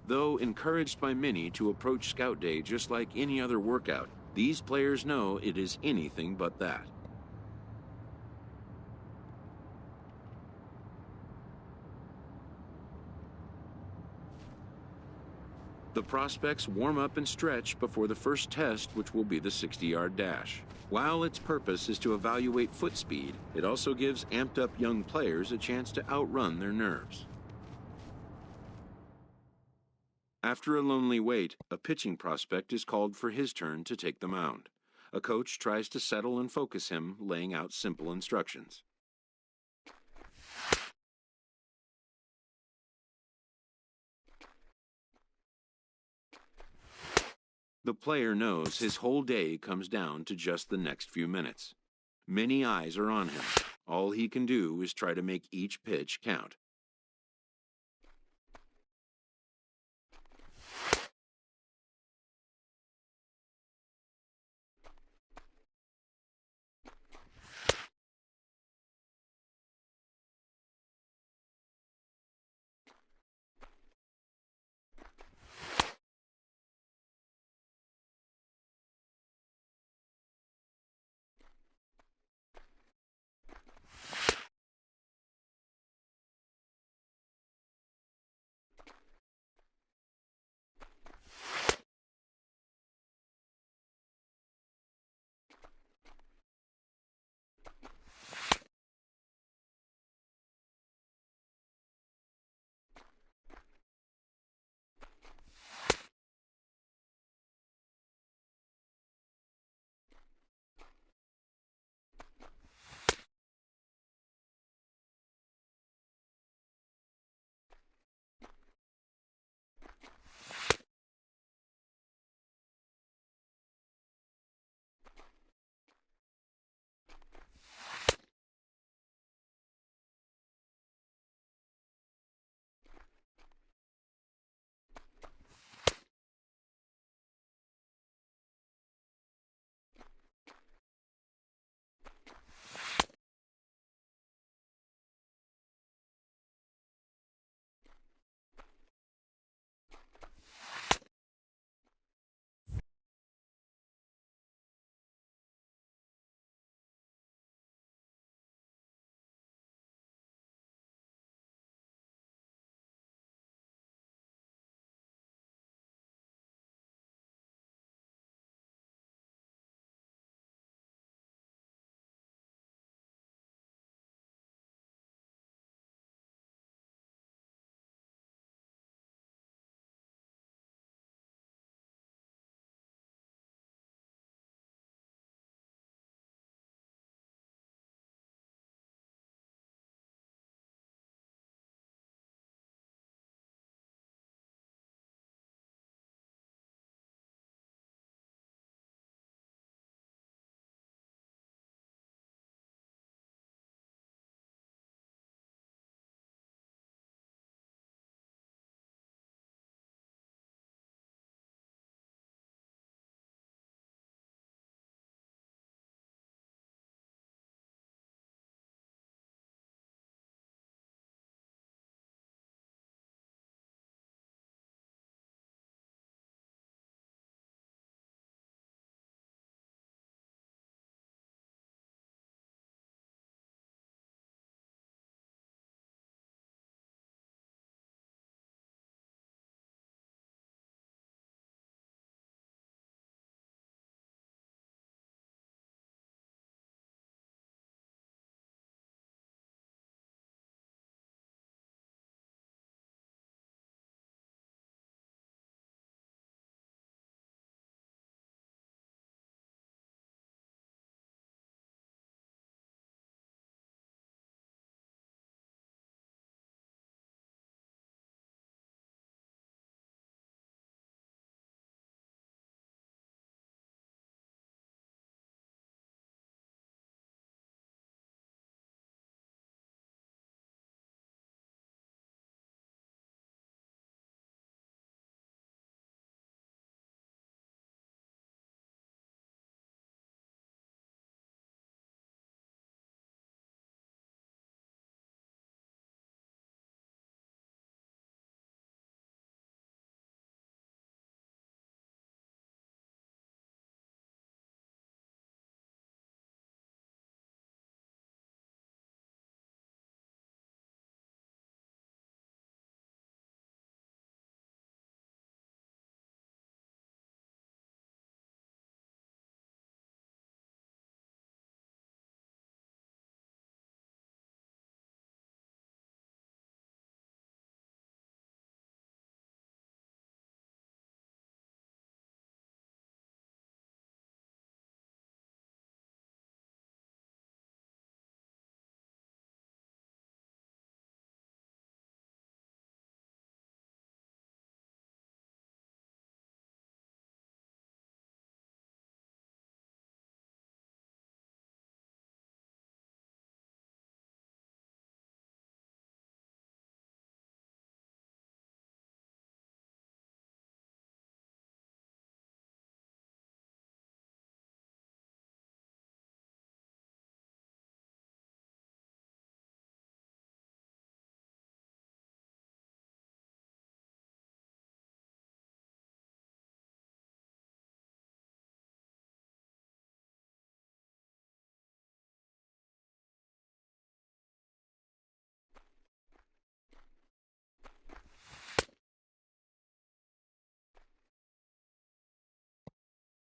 Though encouraged by many to approach Scout Day just like any other workout, these players know it is anything but that. The prospects warm up and stretch before the first test, which will be the 60-yard dash. While its purpose is to evaluate foot speed, it also gives amped-up young players a chance to outrun their nerves. After a lonely wait, a pitching prospect is called for his turn to take the mound. A coach tries to settle and focus him, laying out simple instructions. The player knows his whole day comes down to just the next few minutes. Many eyes are on him. All he can do is try to make each pitch count.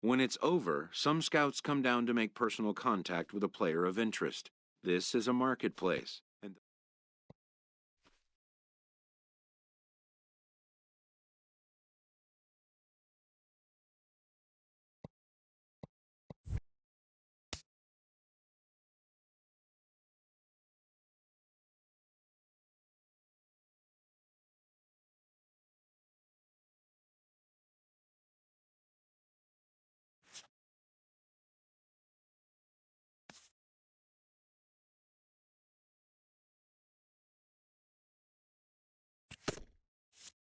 When it's over, some scouts come down to make personal contact with a player of interest. This is a marketplace.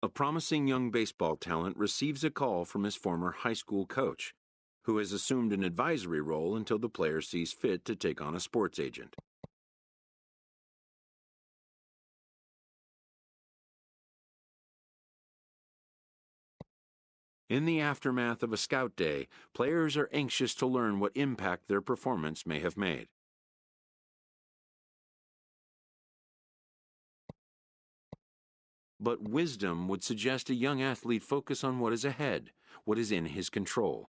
A promising young baseball talent receives a call from his former high school coach, who has assumed an advisory role until the player sees fit to take on a sports agent. In the aftermath of a scout day, players are anxious to learn what impact their performance may have made. But wisdom would suggest a young athlete focus on what is ahead, what is in his control.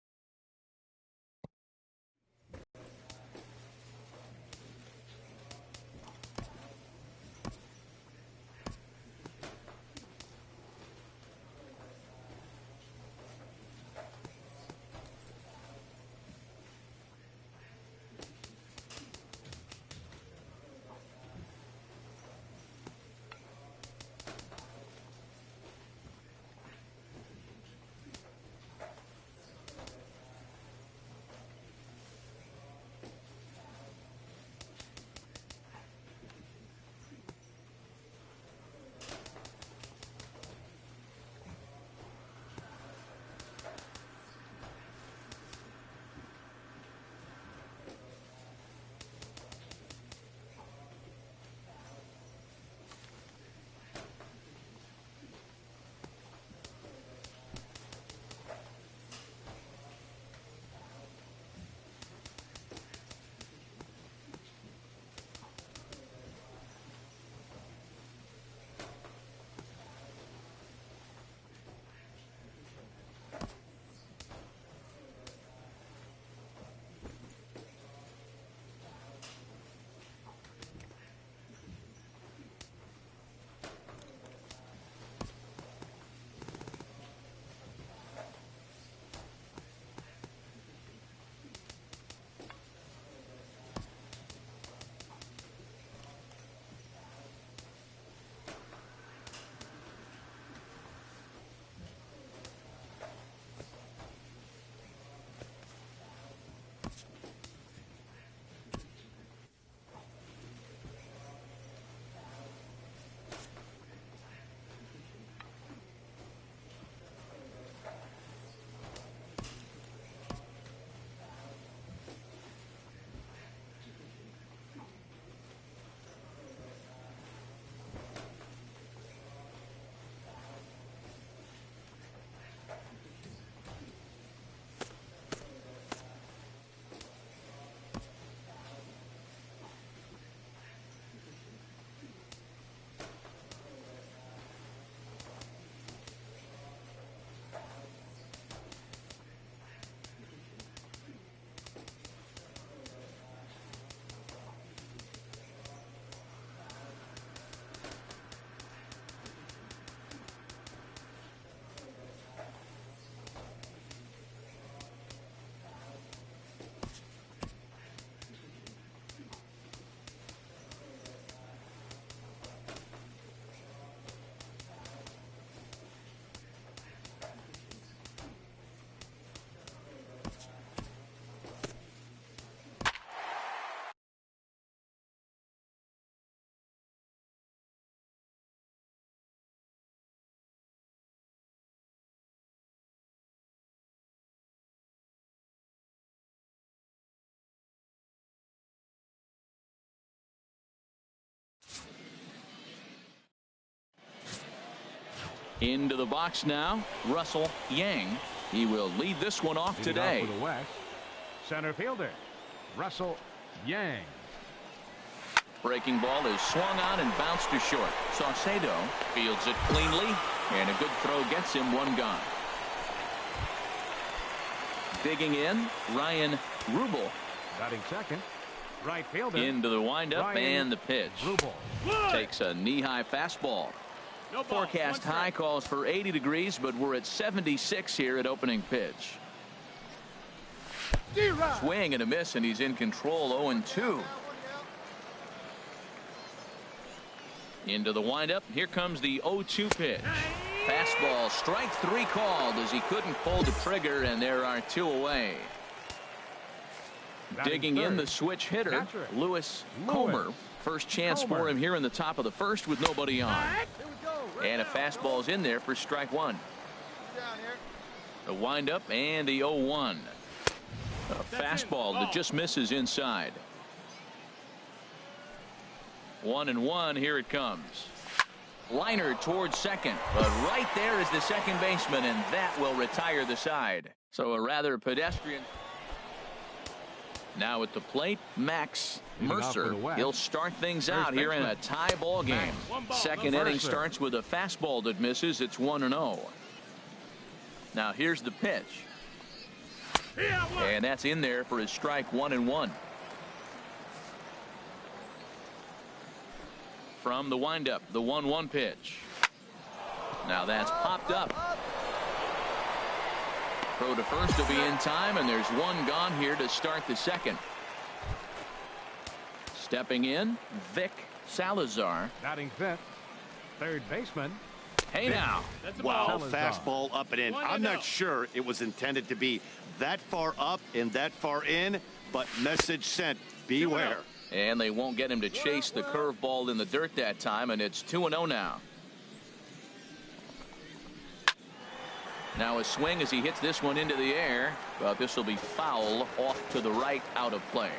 Into the box now, Russell Yang. He will lead this one off today. For the West, center fielder, Russell Yang. Breaking ball is swung on and bounced to short. Saucedo fields it cleanly, and a good throw gets him one gone. Digging in, Ryan Rubel. Batting second, right fielder. Into the windup and the pitch. Rubel. Takes a knee-high fastball. No ball, Forecast high calls for 80 degrees, but we're at 76 here at opening pitch. Swing and a miss, and he's in control. 0-2. Into the windup. Here comes the 0-2 pitch. Fastball, strike 3 called as he couldn't pull the trigger, and there are 2 away. Digging in the switch hitter, Lewis Comer. First chance for him here in the top of the first with nobody on. And a fastball's in there for strike 1. The windup and the 0-1. A fastball that just misses inside. 1-1. Here it comes. Liner towards second, but right there is the second baseman, and that will retire the side. So a rather pedestrian. Now at the plate, Max Mercer. He'll start things out here in a tie ball game. Second inning starts with a fastball that misses. It's 1-0. Now here's the pitch. And that's in there for his strike. 1-1. From the windup, the 1-1 pitch. Now that's popped up. Throw to first will be in time, and there's one gone here to start the second. Stepping in, Vic Salazar. Batting fifth, third baseman. Hey now. Wow, fastball up and in. I'm not sure it was intended to be that far up and that far in, but message sent, beware. And they won't get him to chase the curveball in the dirt that time, and it's 2-0 now. Now a swing as he hits this one into the air, but this will be foul off to the right, out of play.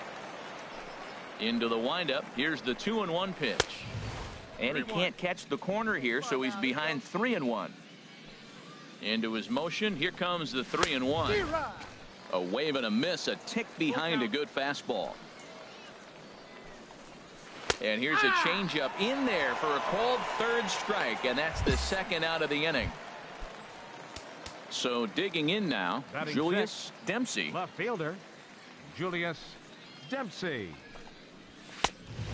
Into the windup. Here's the 2-1 pitch. And he can't catch the corner here, so he's behind 3-1. Into his motion. Here comes the 3-1. A wave and a miss, a tick behind a good fastball. And here's a changeup in there for a called third strike, and that's the second out of the inning. So digging in now, Julius Dempsey. Left fielder, Julius Dempsey.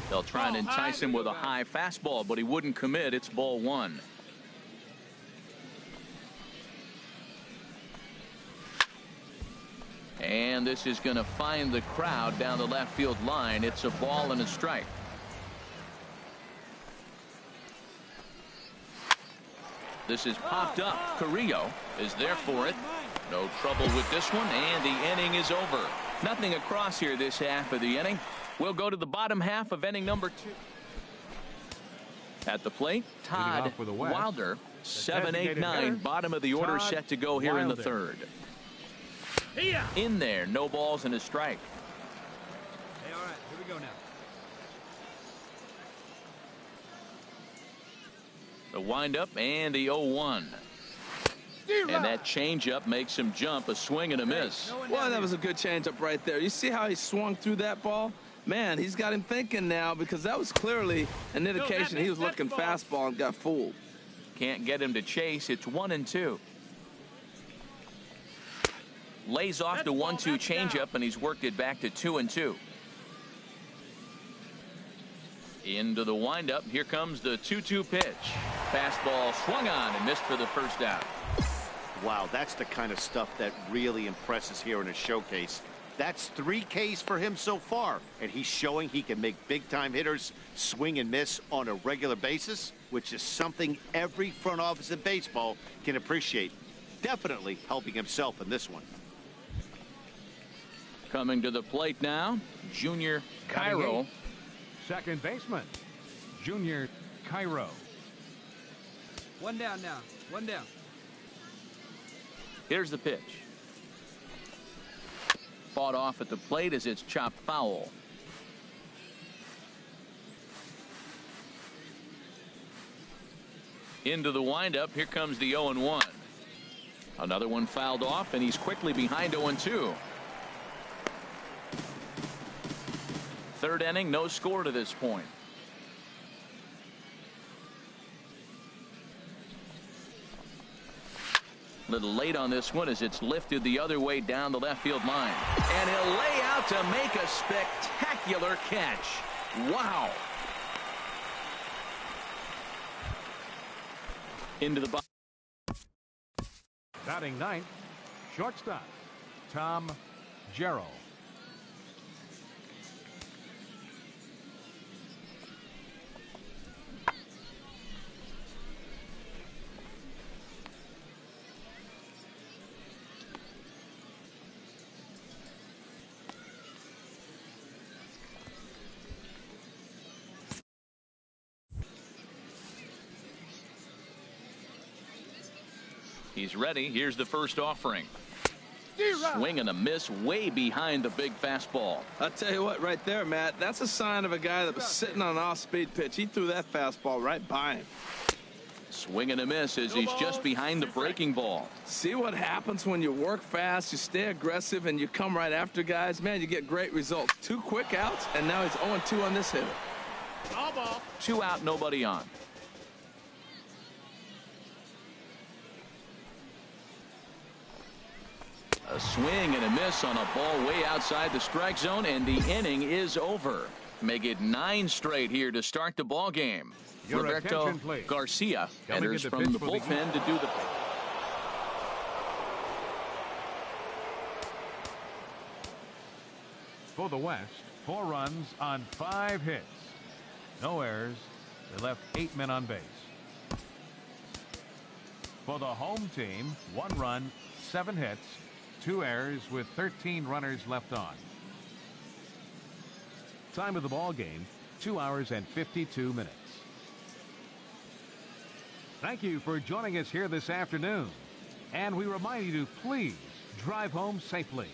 They'll try and entice him with a high fastball, but he wouldn't commit. It's ball 1. And this is going to find the crowd down the left field line. It's a ball and a strike. This is popped up. Carrillo is there for it. No trouble with this one, and the inning is over. Nothing across here this half of the inning. We'll go to the bottom half of inning number 2. At the plate, Todd Wilder, 7-8-9, bottom of the order, set to go here in the third. In there, no balls and a strike. Hey, all right, here we go now. The windup and the 0-1. And that changeup makes him jump. A swing and a miss. Well, that was a good changeup right there. You see how he swung through that ball? Man, he's got him thinking now, because that was clearly an indication he was looking fastball and got fooled. Can't get him to chase. It's 1-2. Lays off the 1-2 changeup, and he's worked it back to 2-2. Into the windup. Here comes the 2-2 pitch. Fastball swung on and missed for the first out. Wow, that's the kind of stuff that really impresses here in a showcase. That's 3 Ks for him so far, and he's showing he can make big-time hitters swing and miss on a regular basis, which is something every front office in baseball can appreciate. Definitely helping himself in this one. Coming to the plate now, Junior Cairo. Second baseman, Junior Cairo. One down now. One down. Here's the pitch. Fought off at the plate as it's chopped foul. Into the windup. Here comes the 0-1. Another one fouled off, and he's quickly behind 0-2. Third inning, no score to this point. Little late on this one as it's lifted the other way down the left field line. And he'll lay out to make a spectacular catch. Wow. Into the box. Batting ninth, shortstop, Tom Jarrell. He's ready. Here's the first offering. Swing and a miss way behind the big fastball. I'll tell you what, right there, Matt, that's a sign of a guy that was sitting on an off-speed pitch. He threw that fastball right by him. Swing and a miss as he's just behind the breaking ball. See what happens when you work fast, you stay aggressive, and you come right after guys? Man, you get great results. 2 quick outs, and now he's 0-2 on this hitter. 2 out, nobody on. A swing and a miss on a ball way outside the strike zone, and the inning is over. Make it 9 straight here to start the ball game. Your Roberto attention, please. Garcia Coming enters into from pitch the for the bullpen to do the. For the West, 4 runs on 5 hits. No errors. They left 8 men on base. For the home team, 1 run, 7 hits, 2 errors with 13 runners left on. Time of the ball game, 2 hours and 52 minutes. Thank you for joining us here this afternoon. And we remind you to please drive home safely.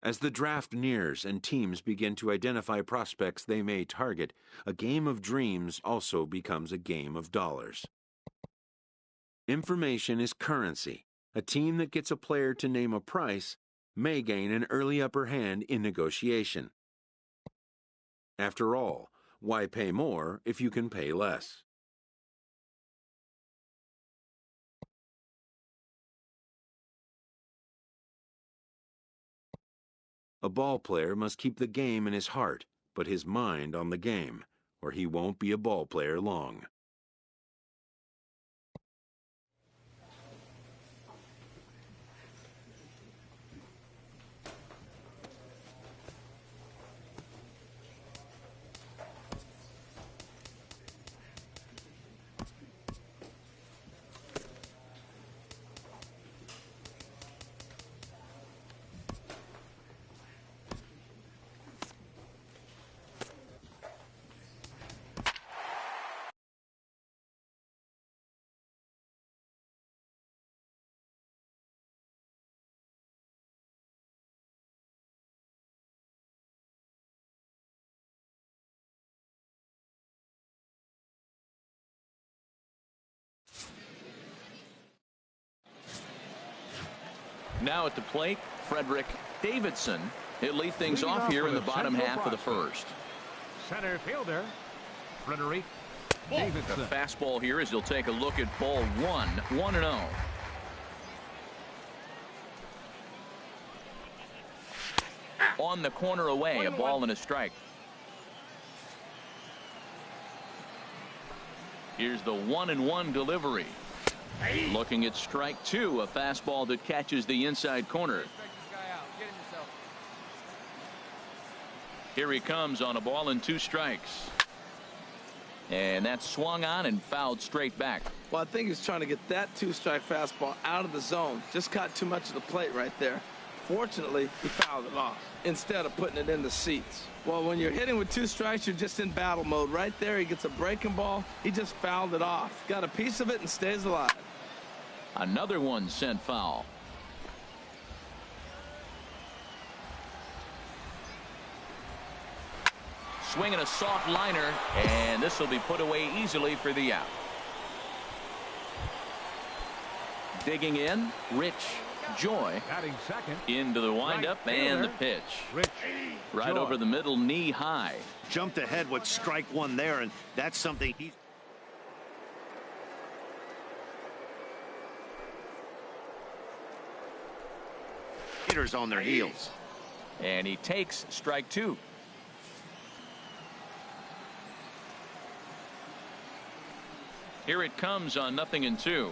As the draft nears and teams begin to identify prospects they may target, a game of dreams also becomes a game of dollars. Information is currency. A team that gets a player to name a price may gain an early upper hand in negotiation. After all, why pay more if you can pay less? A ball player must keep the game in his heart, but his mind on the game, or he won't be a ball player long. Now at the plate, Frederick Davidson. He'll lead things off here in the bottom half of the first. Center fielder, Frederick The Davidson. fastball here as he'll take a look at ball 1-0. On the corner away, a ball and a strike. Here's the 1-1 delivery. Looking at strike two, a fastball that catches the inside corner. Here he comes on a ball and 2 strikes. And that's swung on and fouled straight back. Well, I think he's trying to get that 2-strike fastball out of the zone. Just caught too much of the plate right there. Fortunately, he fouled it off instead of putting it in the seats. Well, when you're hitting with 2 strikes, you're just in battle mode. Right there, he gets a breaking ball. He just fouled it off. Got a piece of it and stays alive. Another one sent foul. Swinging a soft liner, and this will be put away easily for the out. Digging in, Rich Joy. Batting second. Into the windup and the pitch. Rich Right Joy. over the middle, knee high. Jumped ahead with strike one there, and that's something he's... Hitters on their heels. And he takes strike two. Here it comes on 0-2.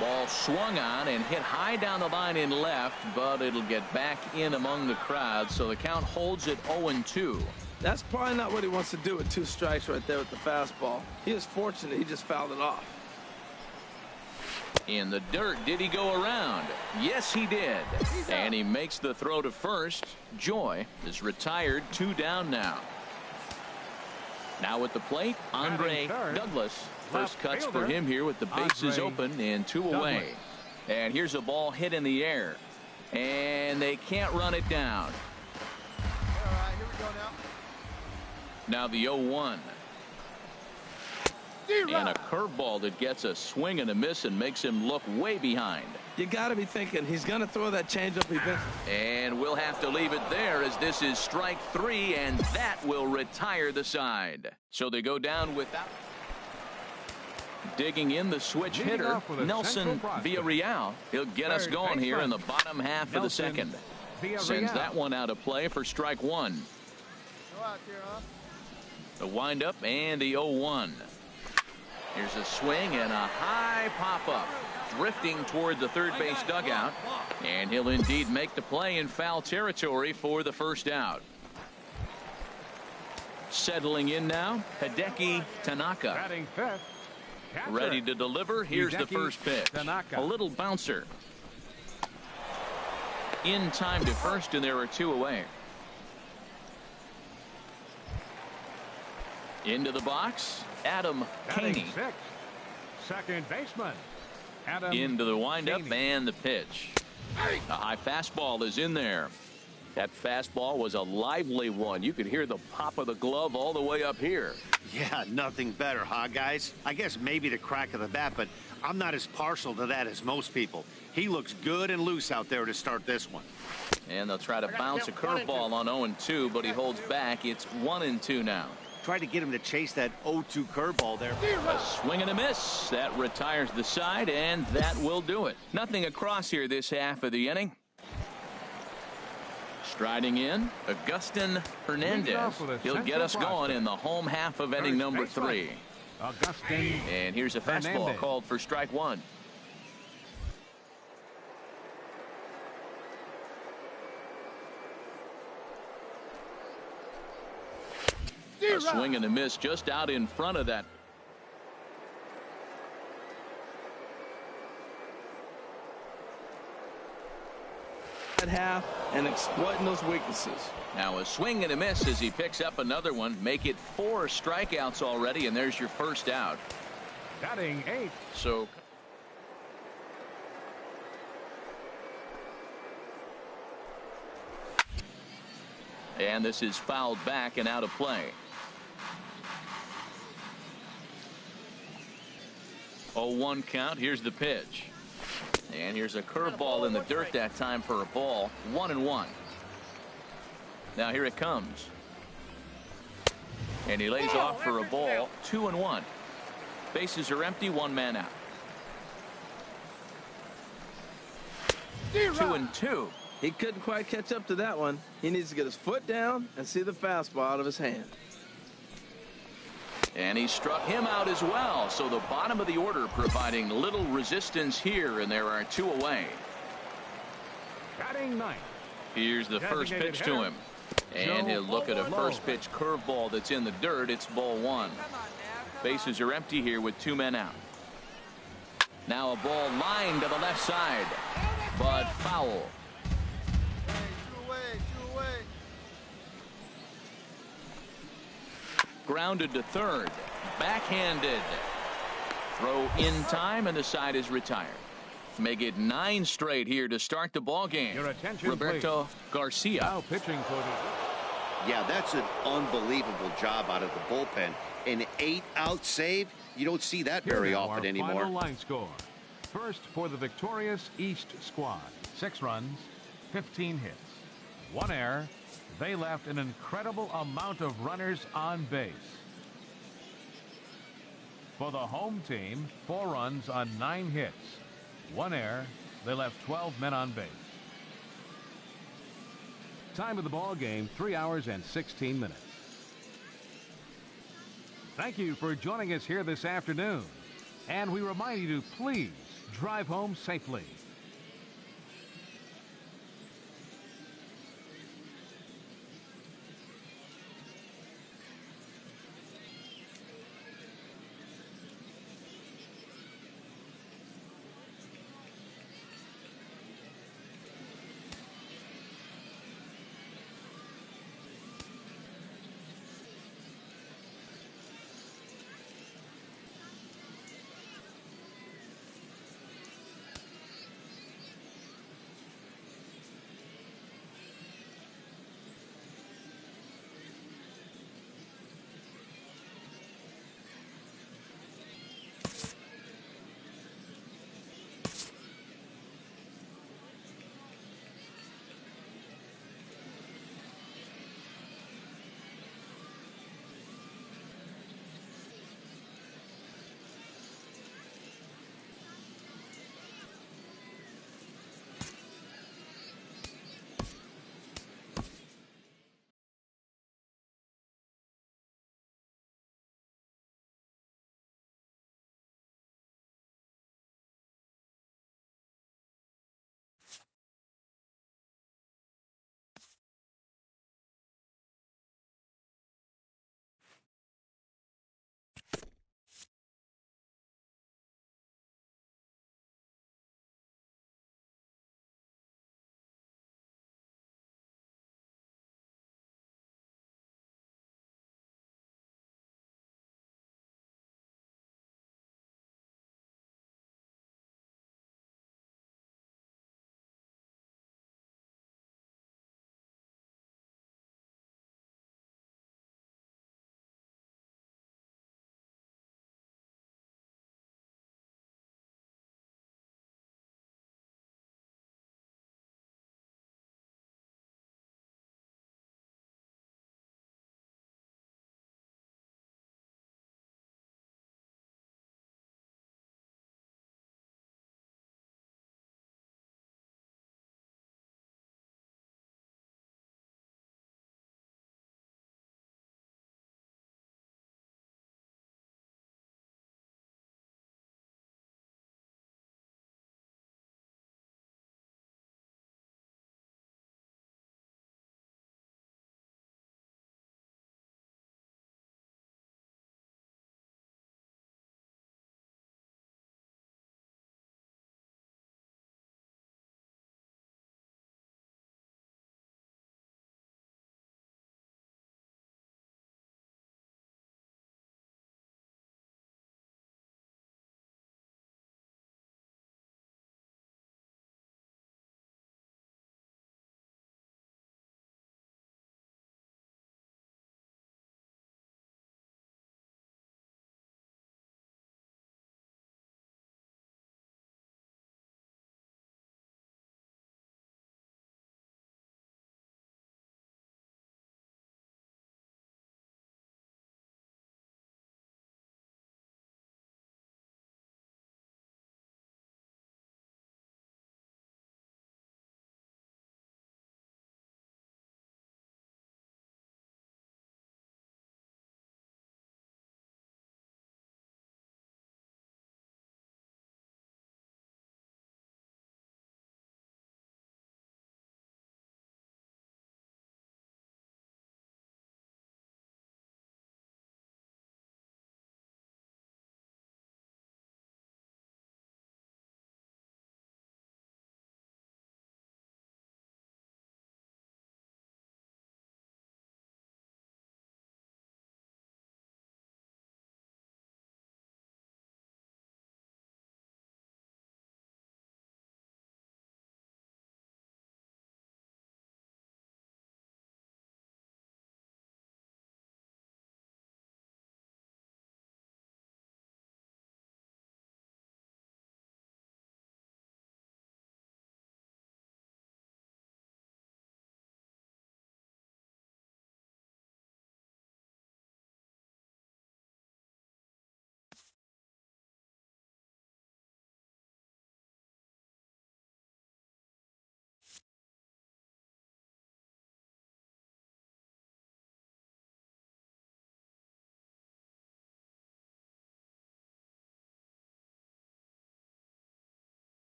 Ball swung on and hit high down the line in left, but it'll get back in among the crowd, so the count holds at 0-2. That's probably not what he wants to do with 2 strikes right there with the fastball. He is fortunate he just fouled it off. In the dirt, did he go around? Yes, he did. And he makes the throw to first. Joy is retired, 2 down now. Now at the plate, Andre Douglas. First cuts for him here with the bases open and 2 away. And here's a ball hit in the air. And they can't run it down. All right, here we go now. Now the 0-1. And a curveball that gets a swing and a miss and makes him look way behind. You got to be thinking he's going to throw that changeup eventually. And we'll have to leave it there as this is strike 3, and that will retire the side. So they go down without. Digging in the switch hitter, Nelson Villarreal. He'll get us going here in the bottom half of the second. Sends that one out of play for strike 1. Go out there, huh? The windup and the 0-1. Here's a swing and a high pop-up. Drifting toward the third base dugout. And he'll indeed make the play in foul territory for the first out. Settling in now, Hideki Tanaka. Batting fifth. Catcher. Ready to deliver. Here's the first pitch. Tanaka. A little bouncer. In time to first, and there are 2 away. Into the box, Adam Batting Caney. sixth. Second baseman. Adam Into the windup Caney. and the pitch. A high fastball is in there. That fastball was a lively one. You could hear the pop of the glove all the way up here. Yeah, nothing better, huh, guys? I guess maybe the crack of the bat, but I'm not as partial to that as most people. He looks good and loose out there to start this one. And they'll try to bounce a curveball on 0-2, but he holds back. It's 1-2 now. Try to get him to chase that 0-2 curveball there. A swing and a miss. That retires the side, and that will do it. Nothing across here this half of the inning. Striding in, Agustin Hernandez. He'll get us going in the home half of inning number 3. Agustin. And here's a fastball Hernandez. called for strike 1. A swing and a miss just out in front of that. Half and exploiting those weaknesses. Now a swing and a miss as he picks up another one. Make it 4 strikeouts already, and there's your first out. Batting 8. So and this is fouled back and out of play. 0-1 count. Here's the pitch. And here's a curveball in the dirt that time for a ball. 1-1. Now here it comes. And he lays off for a ball. 2-1. Bases are empty. 1 man out. 2-2. He couldn't quite catch up to that one. He needs to get his foot down and see the fastball out of his hand. And he struck him out as well. So the bottom of the order providing little resistance here, and there are 2 away. Batting 9. Here's the first pitch to him. And he'll look at a first pitch curveball that's in the dirt. It's ball 1. Bases are empty here with 2 men out. Now a ball lined to the left side, but foul. Grounded to third. Backhanded. Throw in time, and the side is retired. Make it 9 straight here to start the ball game. Your attention, Roberto please. Garcia. Now pitching for the. Yeah, that's an unbelievable job out of the bullpen. An 8-out save, you don't see that very Here now often our anymore. Final line score. First for the victorious East squad. 6 runs, 15 hits, 1 error. They left an incredible amount of runners on base. For the home team, 4 runs on 9 hits, 1 error. They left 12 men on base. Time of the ball game, 3 hours and 16 minutes. Thank you for joining us here this afternoon. And we remind you to please drive home safely.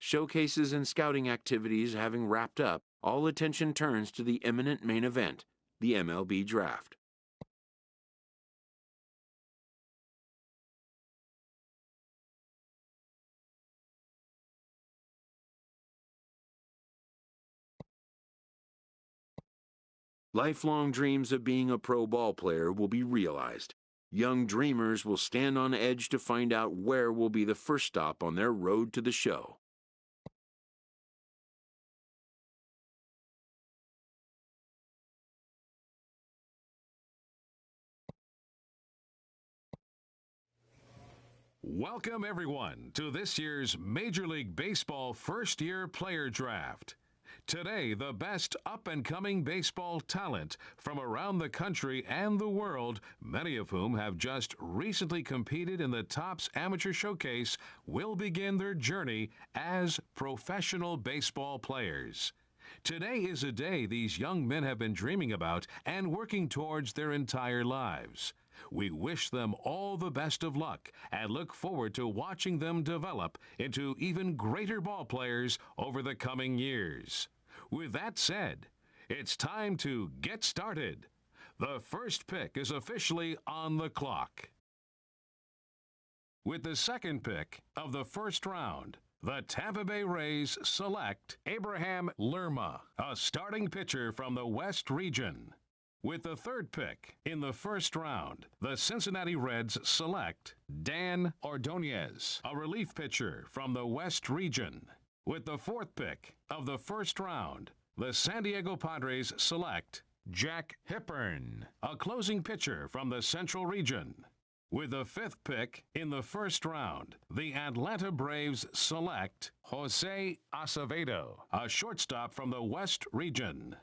Showcases and scouting activities having wrapped up, all attention turns to the imminent main event, the MLB Draft. Lifelong dreams of being a pro ball player will be realized. Young dreamers will stand on edge to find out where will be the first stop on their road to the show. Welcome, everyone, to this year's Major League Baseball first-year player draft. Today, the best up-and-coming baseball talent from around the country and the world, many of whom have just recently competed in the Topps Amateur Showcase, will begin their journey as professional baseball players. Today is a day these young men have been dreaming about and working towards their entire lives. We wish them all the best of luck and look forward to watching them develop into even greater ball players over the coming years. With that said, it's time to get started. The first pick is officially on the clock. With the second pick of the first round, the Tampa Bay Rays select Abraham Lerma, a starting pitcher from the West Region. With the third pick in the first round, the Cincinnati Reds select Dan Ordonez, a relief pitcher from the West Region. With the fourth pick of the first round, the San Diego Padres select Jack Hippern, a closing pitcher from the Central Region. With the fifth pick in the first round, the Atlanta Braves select Jose Acevedo, a shortstop from the West Region.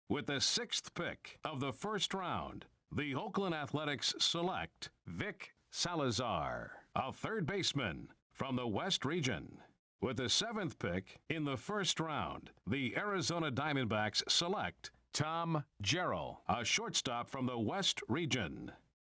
With the sixth pick of the first round, the Oakland Athletics select Vic Salazar, a third baseman from the West Region. With the seventh pick in the first round, the Arizona Diamondbacks select Tom Jarrell, a shortstop from the West Region.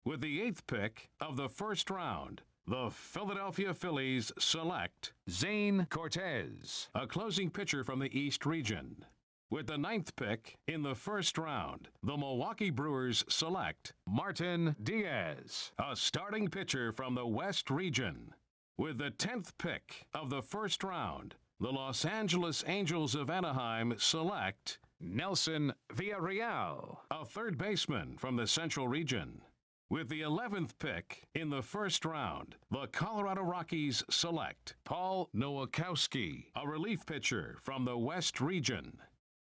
With the eighth pick of the first round, the Philadelphia Phillies select Zane Cortez, a closing pitcher from the East Region. With the ninth pick in the first round, the Milwaukee Brewers select Martin Diaz, a starting pitcher from the West Region. With the 10th pick of the first round, the Los Angeles Angels of Anaheim select Nelson Villarreal, a third baseman from the Central Region. With the 11th pick in the first round, the Colorado Rockies select Paul Nowakowski, a relief pitcher from the West Region.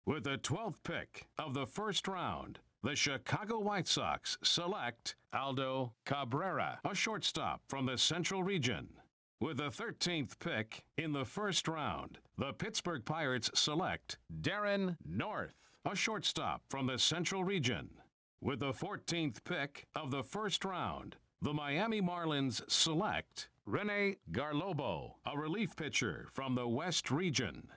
With the 12th pick of the first round, the Chicago White Sox select Aldo Cabrera, a shortstop from the Central Region. With the 13th pick in the first round, the Pittsburgh Pirates select Darren North, a shortstop from the Central Region. With the 14th pick of the first round, the Miami Marlins select Rene Garlobo, a relief pitcher from the West Region.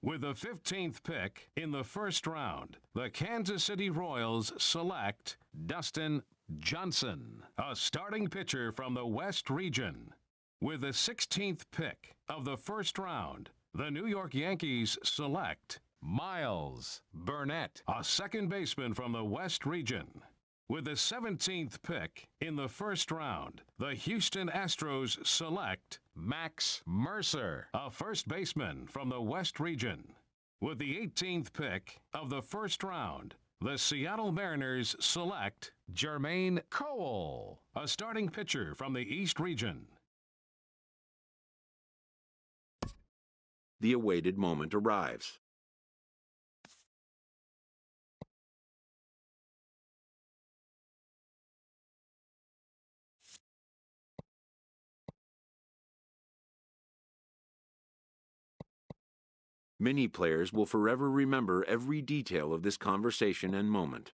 With the 15th pick in the first round, the Kansas City Royals select Dustin Johnson, a starting pitcher from the West Region. With the 16th pick of the first round, the New York Yankees select Miles Burnett, a second baseman from the West Region. With the 17th pick in the first round, the Houston Astros select Max Mercer, a first baseman from the West Region. With the 18th pick of the first round, the Seattle Mariners select Jermaine Cole, a starting pitcher from the East Region. The awaited moment arrives. Many players will forever remember every detail of this conversation and moment.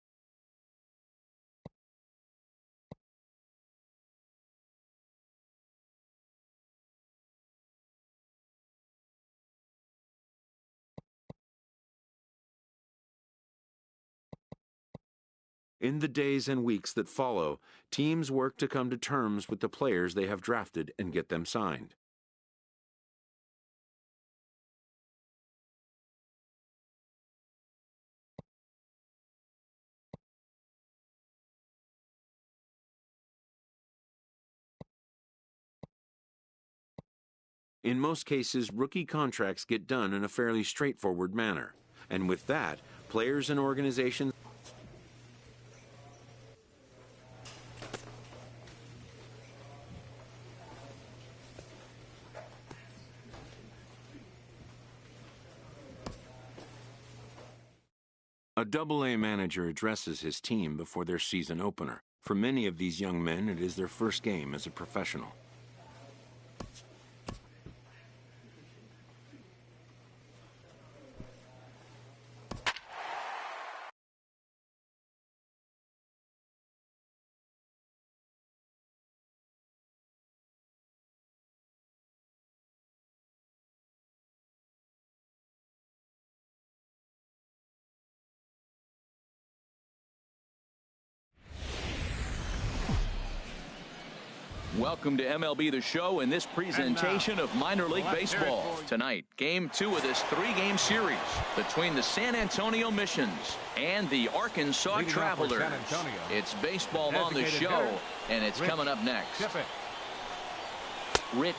In the days and weeks that follow, teams work to come to terms with the players they have drafted and get them signed. In most cases, rookie contracts get done in a fairly straightforward manner. And with that, players and organizations A Double-A manager addresses his team before their season opener. For many of these young men, it is their first game as a professional. Welcome to MLB The Show and this presentation of minor league baseball. Tonight, game 2 of this 3-game series between the San Antonio Missions and the Arkansas Travelers. It's baseball on the show, and it's coming up next. Rich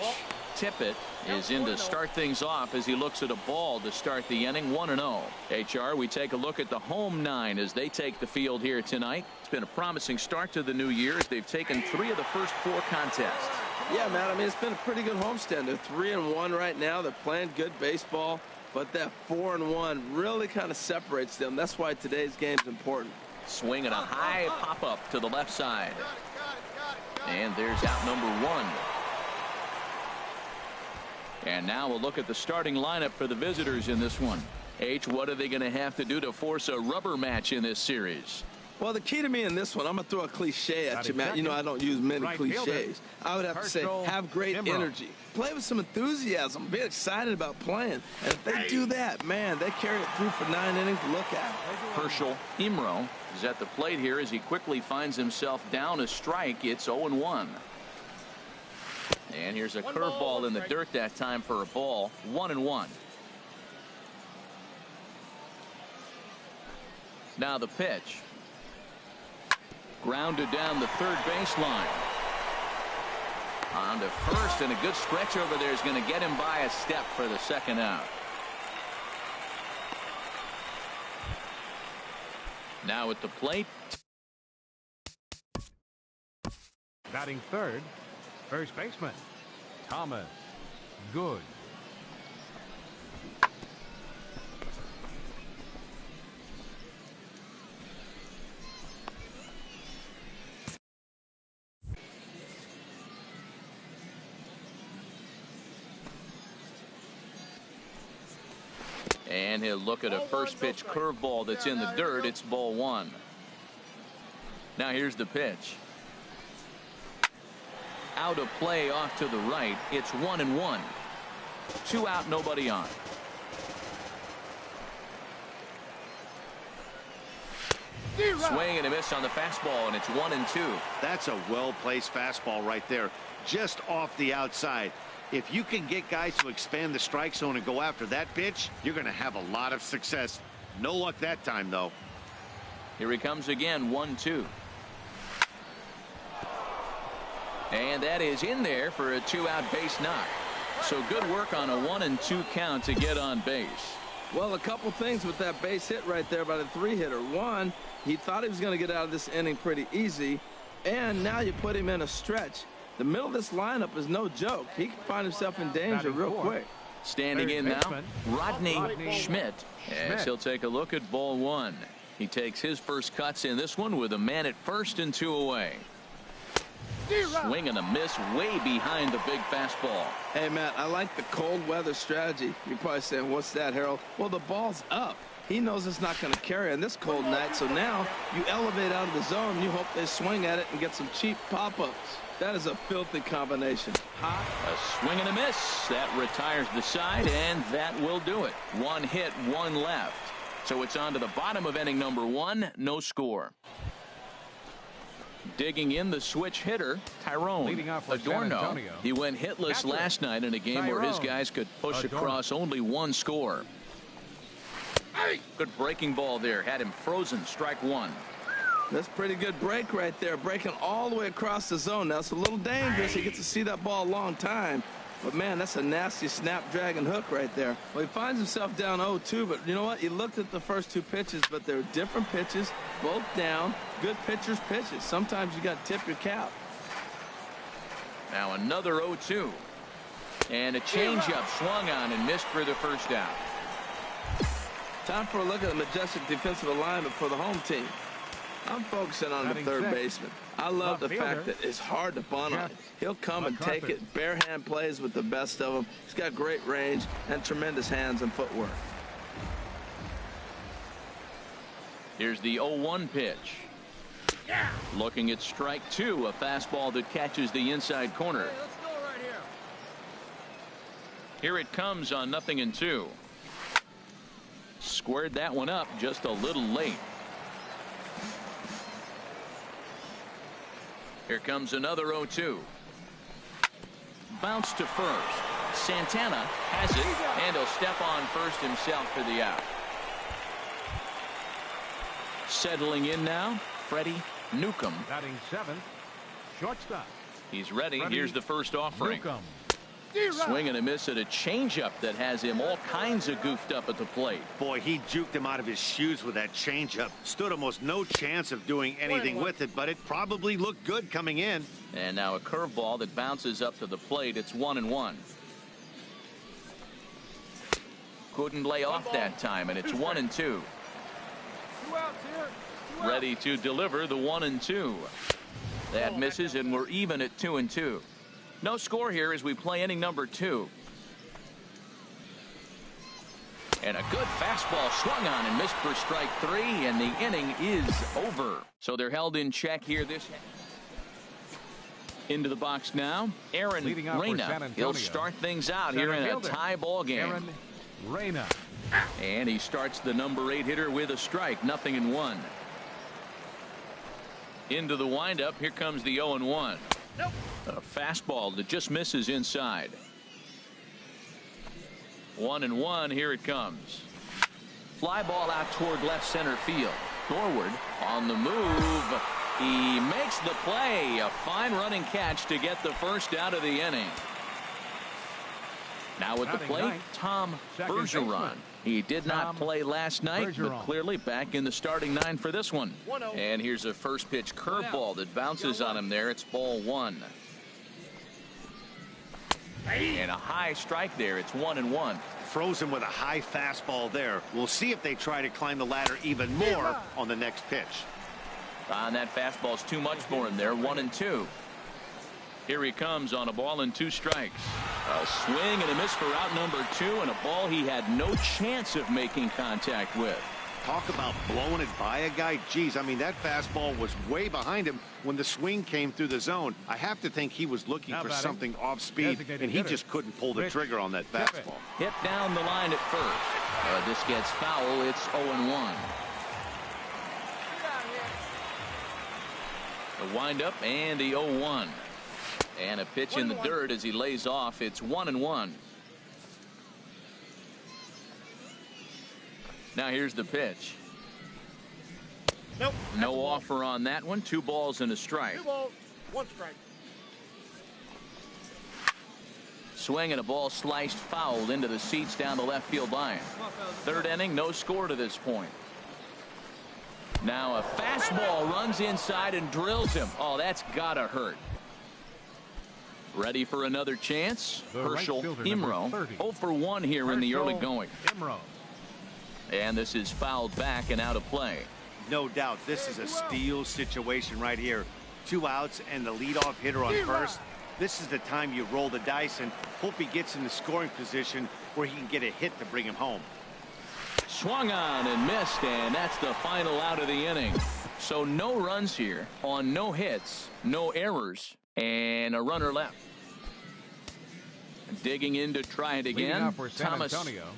Tippett is in to start things off as he looks at a ball to start the inning, 1-0. HR, we take a look at the home 9 as they take the field here tonight. It's been a promising start to the new year as they've taken 3 of the first 4 contests. Yeah, Matt, I mean, it's been a pretty good homestand. They're 3-1 right now. They're playing good baseball, but that 4-1 really kind of separates them. That's why today's game's important. Swing and a high pop-up to the left side. And there's out number 1. And now we'll look at the starting lineup for the visitors in this one. H, what are they going to have to do to force a rubber match in this series? Well, the key to me in this one, I'm going to throw a cliche at you, Matt. You know, I don't use many cliches. I would have to say, have great energy. Play with some enthusiasm. Be excited about playing. And if they do that, man, they carry it through for 9 innings. Look at it. Herschel Imro is at the plate here as he quickly finds himself down a strike. It's 0-1. And here's a curveball in the dirt that time for a ball. 1-1. Now the pitch. Grounded down the third baseline. On to first, and a good stretch over there is going to get him by a step for the second out. Now at the plate. Batting third, first baseman, Thomas Good. And he'll look at a first pitch curveball that's in the dirt. It's ball 1. Now here's the pitch. Out of play off to the right. It's 1-1. 2 out, nobody on. Swing and a miss on the fastball, and it's 1-2. That's a well-placed fastball right there, just off the outside. If you can get guys to expand the strike zone and go after that pitch, you're going to have a lot of success. No luck that time, though. Here he comes again, 1-2. And that is in there for a 2-out base knock. So good work on a 1-2 count to get on base. Well, a couple things with that base hit right there by the 3-hitter. One, he thought he was going to get out of this inning pretty easy. And now you put him in a stretch. The middle of this lineup is no joke. He can find himself in danger real quick. Standing in now, Rodney Schmidt, as he'll take a look at ball 1. He takes his first cuts in this one with a man at first and 2 away. Swing and a miss way behind the big fastball. Hey, Matt, I like the cold weather strategy. You're probably saying, what's that, Harold? Well, the ball's up. He knows it's not going to carry on this cold night, so now you elevate out of the zone. You hope they swing at it and get some cheap pop-ups. That is a filthy combination. Hot. A swing and a miss. That retires the side, and that will do it. 1 hit, 1 left. So it's on to the bottom of inning number 1. No score. Digging in the switch hitter, Tyrone Adorno. He went hitless last night in a game where his guys could push across only 1 score. Good breaking ball there. Had him frozen. Strike 1. That's pretty good break right there. Breaking all the way across the zone. Now, it's a little dangerous. He gets to see that ball a long time. But, man, that's a nasty snapdragon hook right there. Well, he finds himself down 0-2, but you know what? He looked at the first two pitches, but they're different pitches, both down. Good pitchers' pitches. Sometimes you got to tip your cap. Now another 0-2. And a changeup swung on and missed for the first out. Time for a look at the majestic defensive alignment for the home team. I'm focusing on the third baseman. I love the fact that it's hard to bunt on. He'll come and take it. Bare hand plays with the best of them. He's got great range and tremendous hands and footwork. Here's the 0-1 pitch. Looking at strike two, a fastball that catches the inside corner. Hey, let's go right here. Here it comes on 0-2. Squared that one up just a little late. Here comes another 0-2. Bounce to first. Santana has it, and he'll step on first himself for the out. Settling in now, Freddie Newcomb. Batting seventh, shortstop. He's ready. Freddie Here's the first offering. Newcomb. Swing and a miss at a changeup that has him all kinds of goofed up at the plate. Boy, he juked him out of his shoes with that changeup. Stood almost no chance of doing anything with it, but it probably looked good coming in. And now a curveball that bounces up to the plate. It's 1-1. Couldn't lay off that time, and it's 1-2. 2 outs here. 2 outs. Ready to deliver the 1-2. That misses, and we're even at 2-2. No score here as we play inning number 2. And a good fastball swung on and missed for strike 3, and the inning is over. So they're held in check here. This into the box now. Aaron Reyna. He'll start things out here in a tie ball game. Aaron Reyna. And he starts the number 8 hitter with a strike. 0-1. Into the windup. Here comes the 0-1. Nope. A fastball that just misses inside. 1-1. Here it comes. Fly ball out toward left center field. Norwood on the move. He makes the play. A fine running catch to get the first out of the inning. Now at the plate, Tom Bergeron. He did not play last night, but clearly back in the starting 9 for this one. And here's a first pitch curveball that bounces on him there. It's ball 1. And a high strike there. It's 1-1. Frozen with a high fastball there. We'll see if they try to climb the ladder even more on the next pitch. And that fastball's too much for him there. 1-2. Here he comes on a ball and 2 strikes. A swing and a miss for out number 2, and a ball he had no chance of making contact with. Talk about blowing it by a guy. Geez, I mean, that fastball was way behind him when the swing came through the zone. I have to think he was looking for something off speed, and he just couldn't pull the trigger on that fastball. Hit down the line at first. This gets foul. It's 0-1. The windup and the 0-1. And a pitch in the dirt as he lays off. It's 1-1. Now here's the pitch. Nope. No offer on that one. 2 balls and a strike. 2 balls, 1 strike. Swing and a ball sliced fouled into the seats down the left field line. 3rd inning, no score to this point. Now a fastball runs inside and drills him. Oh, that's gotta hurt. Ready for another chance. Herschel Imro. 0 for 1 here in the early going. And this is fouled back and out of play. No doubt, this is a steal situation right here. 2 outs and the leadoff hitter on first. This is the time you roll the dice and hope he gets in the scoring position where he can get a hit to bring him home. Swung on and missed, and that's the final out of the inning. So no runs here on no hits, no errors, and a runner left. Digging in to try it again. Thomas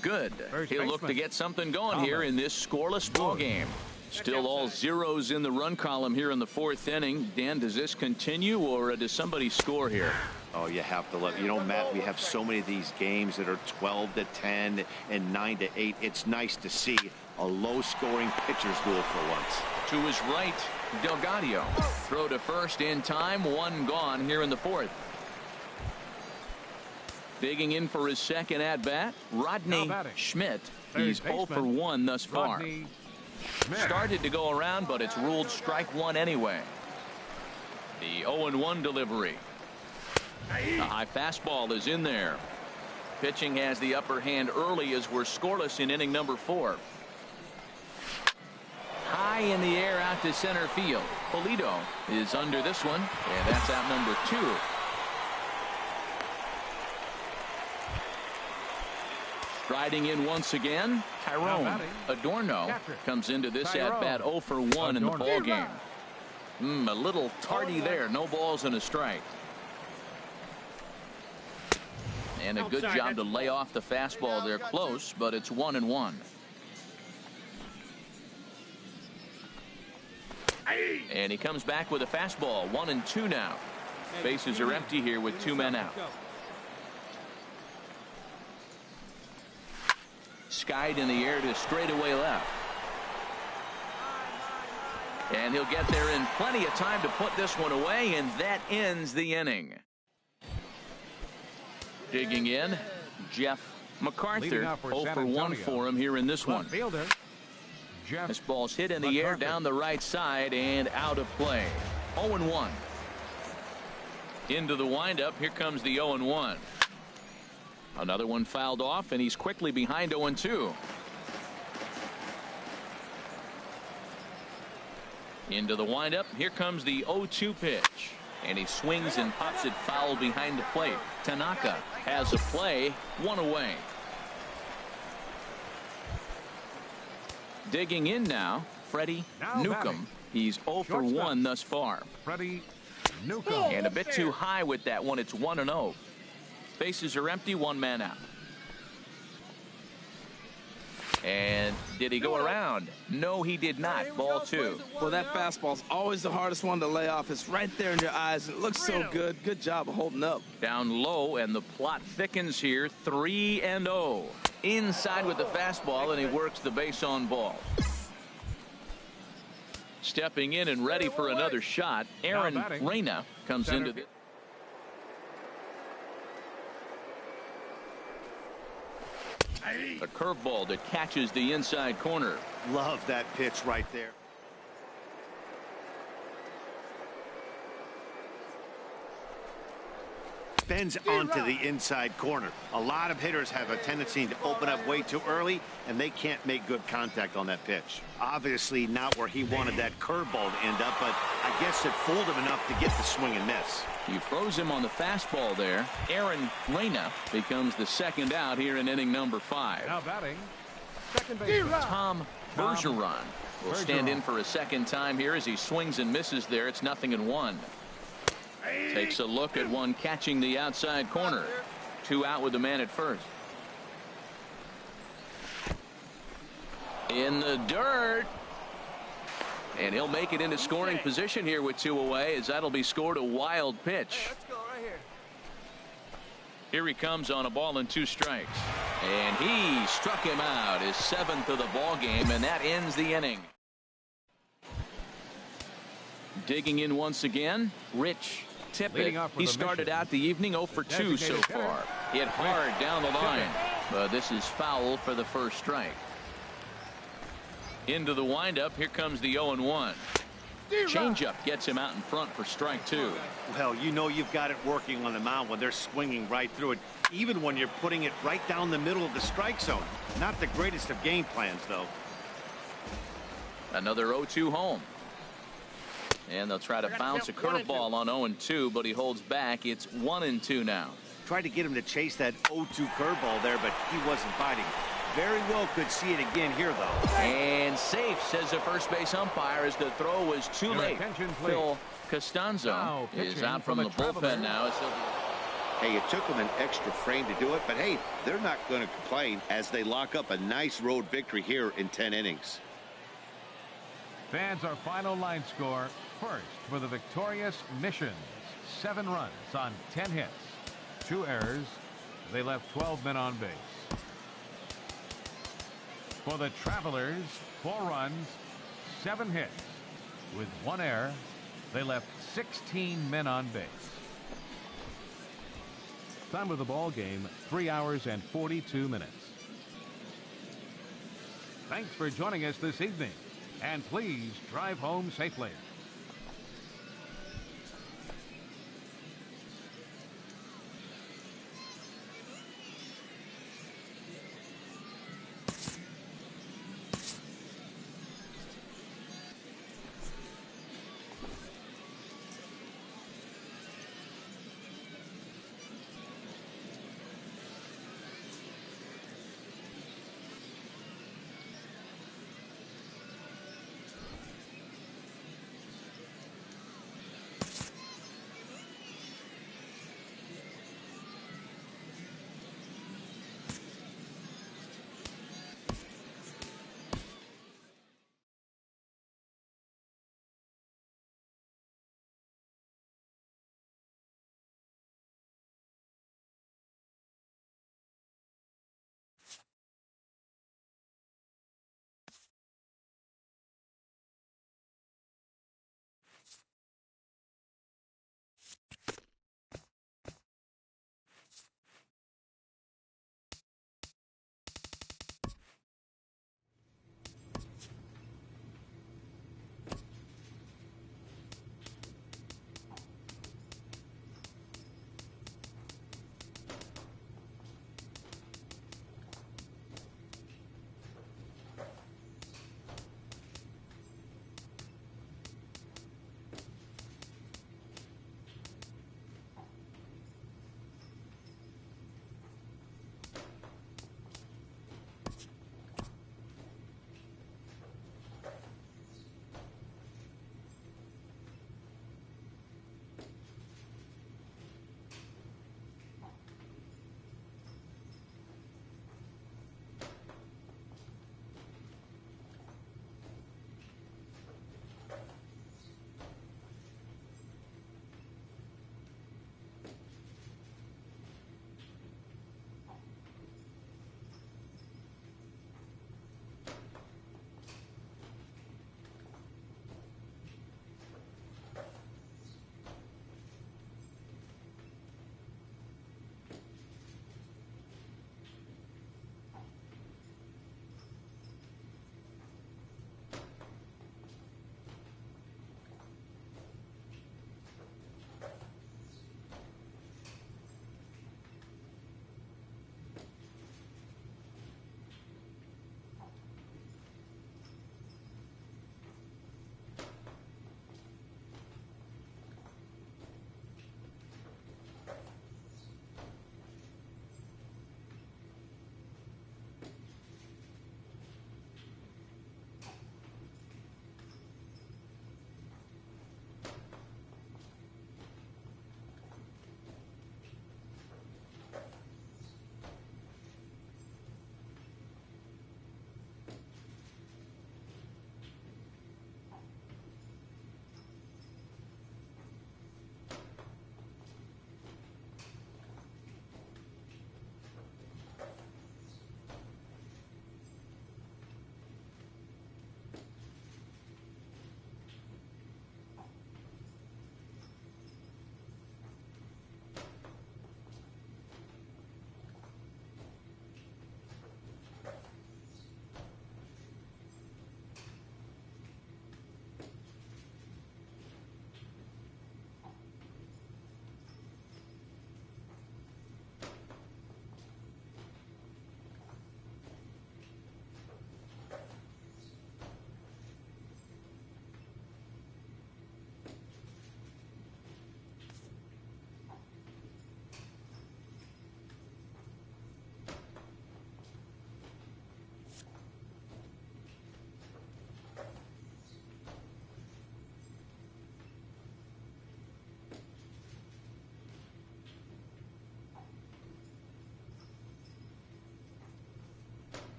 Good. He'll look to get something going here in this scoreless ball game. Still all zeros in the run column here in the 4th inning. Dan, does this continue, or does somebody score here? Oh, you have to love. You know, Matt, we have so many of these games that are 12-10 and 9-8. It's nice to see a low-scoring pitcher's duel for once. To his right, Delgado. Throw to first in time. 1 gone here in the 4th. Digging in for his second at-bat, Rodney Schmidt. He's 0 for 1 thus far. Started to go around, but it's ruled strike one anyway. The 0-1 delivery. A high fastball is in there. Pitching has the upper hand early as we're scoreless in inning number 4. High in the air out to center field. Polito is under this one, and that's out number 2. Striding in once again, Tyrone Adorno comes into this at-bat 0 for 1 in the ballgame. A little tardy there. No balls and a strike. And a good job to lay off the fastball there close, but it's 1-1. And he comes back with a fastball. 1-2 now. Bases are empty here with 2 men out. Skied in the air to straightaway left. And he'll get there in plenty of time to put this one away, and that ends the inning. Digging in, Jeff MacArthur. 0 for 1 for him here in this one. This ball's hit in the air down the right side and out of play. 0-1. Into the windup. Here comes the 0-1. Another one fouled off, and he's quickly behind 0-2. Into the windup. Here comes the 0-2 pitch. And he swings and pops it foul behind the plate. Tanaka has a play. 1 away. Digging in now, Freddie Newcomb. He's 0 for 1 thus far. Freddie Newcomb. And a bit too high with that one. It's 1-0. Bases are empty. 1 man out. And did he go around? No, he did not. Ball 2. Well, that fastball's always the hardest one to lay off. It's right there in your eyes. It looks so good. Good job of holding up. Down low, and the plot thickens here. 3-0. Inside with the fastball, and he works the base on ball. Stepping in and ready for another shot, Aaron Reyna comes into the... A curveball that catches the inside corner. Love that pitch right there. Bends onto the inside corner. A lot of hitters have a tendency to open up way too early, and they can't make good contact on that pitch. Obviously not where he wanted that curveball to end up, but I guess it fooled him enough to get the swing and miss. He froze him on the fastball there. Aaron Reyna becomes the second out here in inning number 5. Now batting, second base. Tom Bergeron will stand in for a second time here as he swings and misses there. It's 0-1. Takes a look at one catching the outside corner. 2 out with the man at first. In the dirt. And he'll make it into scoring position here with 2 away, as that'll be scored a wild pitch. Let's go right here. Here he comes on a ball and 2 strikes. And he struck him out, his 7th of the ball game, and that ends the inning. Digging in once again, Rich Tippett. He started out the evening 0 for 2 so far. Hit hard down the line, but this is foul for the first strike. Into the windup. Here comes the 0-1. Changeup gets him out in front for strike 2. Well, you know you've got it working on the mound when they're swinging right through it, even when you're putting it right down the middle of the strike zone. Not the greatest of game plans, though. Another 0-2 home. And they'll try to bounce a curveball on 0-2, but he holds back. It's 1-2 now. Tried to get him to chase that 0-2 curveball there, but he wasn't biting. Very well could see it again here, though. And safe, says the first base umpire, as the throw was too late. Phil Costanzo is out from the bullpen now. Hey, it took them an extra frame to do it, but hey, they're not going to complain as they lock up a nice road victory here in 10 innings. Fans, our final line score. First for the victorious Missions. 7 runs on 10 hits. 2 errors. They left 12 men on base. For the Travelers, 4 runs, 7 hits. With 1 error, they left 16 men on base. Time of the ball game, 3 hours and 42 minutes. Thanks for joining us this evening, and please drive home safely.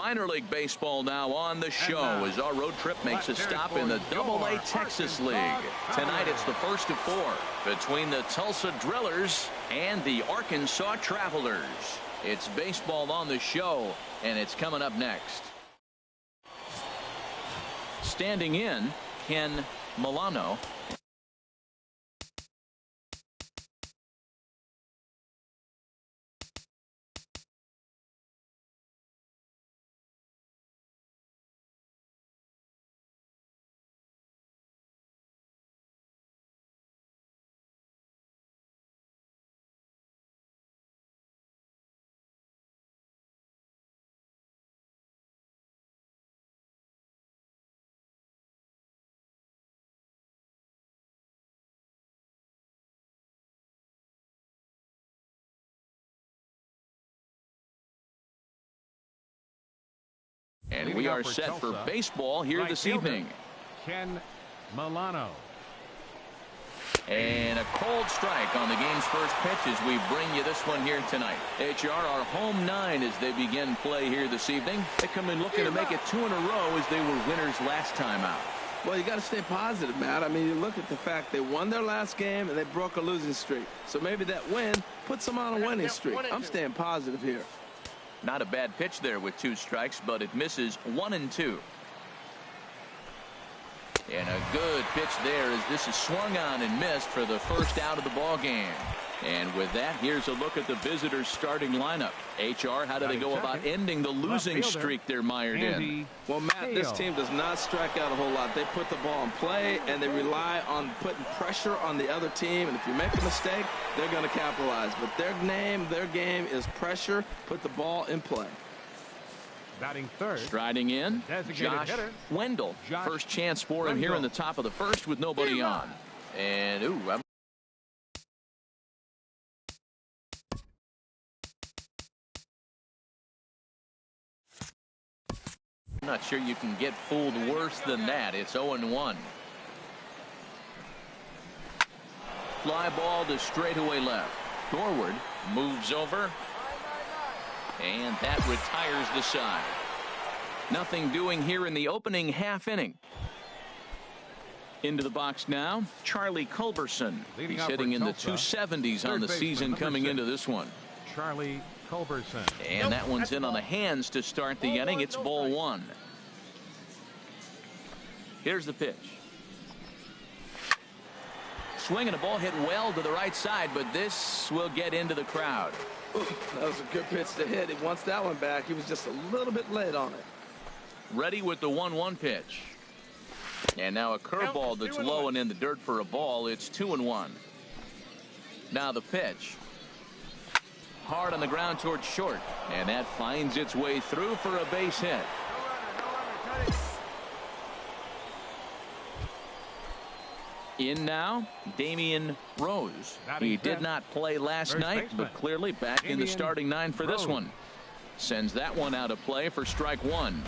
minor league baseball now on the show as our road trip makes a stop in the Double-A Texas League. Tonight it's the first of 4 between the Tulsa Drillers and the Arkansas Travelers. It's baseball on the show, and it's coming up next. Standing in, Ken Milano. And we are set for baseball here this evening. Ken Milano. And a cold strike on the game's first pitch as we bring you this one here tonight. HR, our home 9 as they begin play here this evening. They come in looking to make it 2 in a row as they were winners last time out. Well, you got to stay positive, Matt. I mean, you look at the fact they won their last game and they broke a losing streak. So maybe that win puts them on a winning streak. I'm staying positive here. Not a bad pitch there with 2 strikes, but it misses 1 and 2. And a good pitch there as this is swung on and missed for the first out of the ball game. And with that, here's a look at the visitors' starting lineup. HR, how do they go about ending the losing streak they're mired in? Well, Matt, this team does not strike out a whole lot. They put the ball in play, and they rely on putting pressure on the other team. And if you make a mistake, they're going to capitalize. But their game is pressure, put the ball in play. Batting third. Striding in, Josh Wendell. First chance for him here in the top of the first with nobody on. And, I'm not sure you can get fooled worse than that. It's 0-1. Fly ball to straightaway left. Dorward moves over. And that retires the side. Nothing doing here in the opening half inning. Into the box now, Charlie Culberson. He's hitting in the 270s on the season coming into this one. Charlie Culberson. And that one's in on the hands to start the inning. It's ball 1. Here's the pitch. Swinging a ball hit well to the right side, but this will get into the crowd. Ooh, that was a good pitch to hit. He wants that one back. He was just a little bit late on it. Ready with the 1-1 pitch. And now a curveball that's low and in the dirt for a ball. It's 2-1. Now the pitch. Hard on the ground towards short. And that finds its way through for a base hit. In now, Damian Rose. He did not play last night, but clearly back in the starting 9 for this one. Sends that one out of play for strike 1.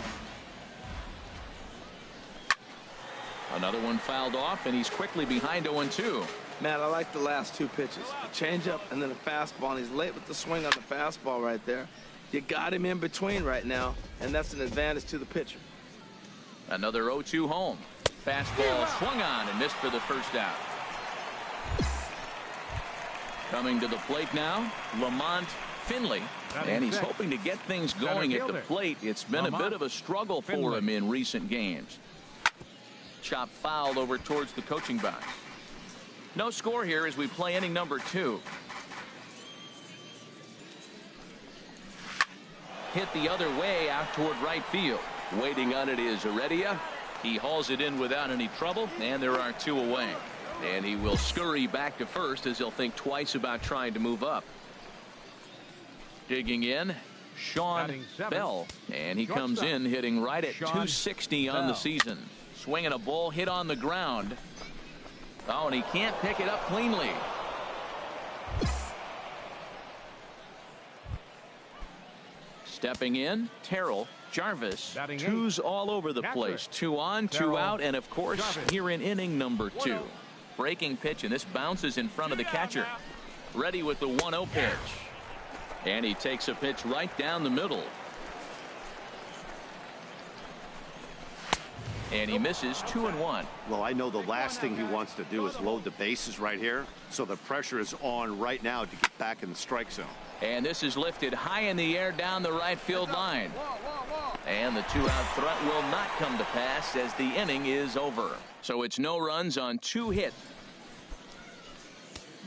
Another one fouled off, and he's quickly behind 0-2. Matt, I like the last 2 pitches. A changeup and then a fastball, and he's late with the swing on the fastball right there. You got him in between right now, and that's an advantage to the pitcher. Another 0-2 home. Fastball swung on and missed for the first out. Coming to the plate now, Lamont Finley. And he's hoping to get things going at the plate. It's been a bit of a struggle for him in recent games. Chop foul over towards the coaching box. No score here as we play inning number 2. Hit the other way out toward right field. Waiting on it is Heredia. He hauls it in without any trouble, and there are 2 away. And he will scurry back to first as he'll think twice about trying to move up. Digging in, Sean Bell, and he comes in hitting right at 260 on the season. Swinging a ball hit on the ground. Oh, and he can't pick it up cleanly. Stepping in, Terrell Jarvis. 2s all over the place. 2 on, 2 out, and of course here in inning number 2. Breaking pitch, and this bounces in front of the catcher. Ready with the 1-0 pitch. And he takes a pitch right down the middle. And he misses 2-1. Well, I know the last thing he wants to do is load the bases right here. So the pressure is on right now to get back in the strike zone. And this is lifted high in the air down the right field line. And the 2-out threat will not come to pass as the inning is over. So it's no runs on 2 hits.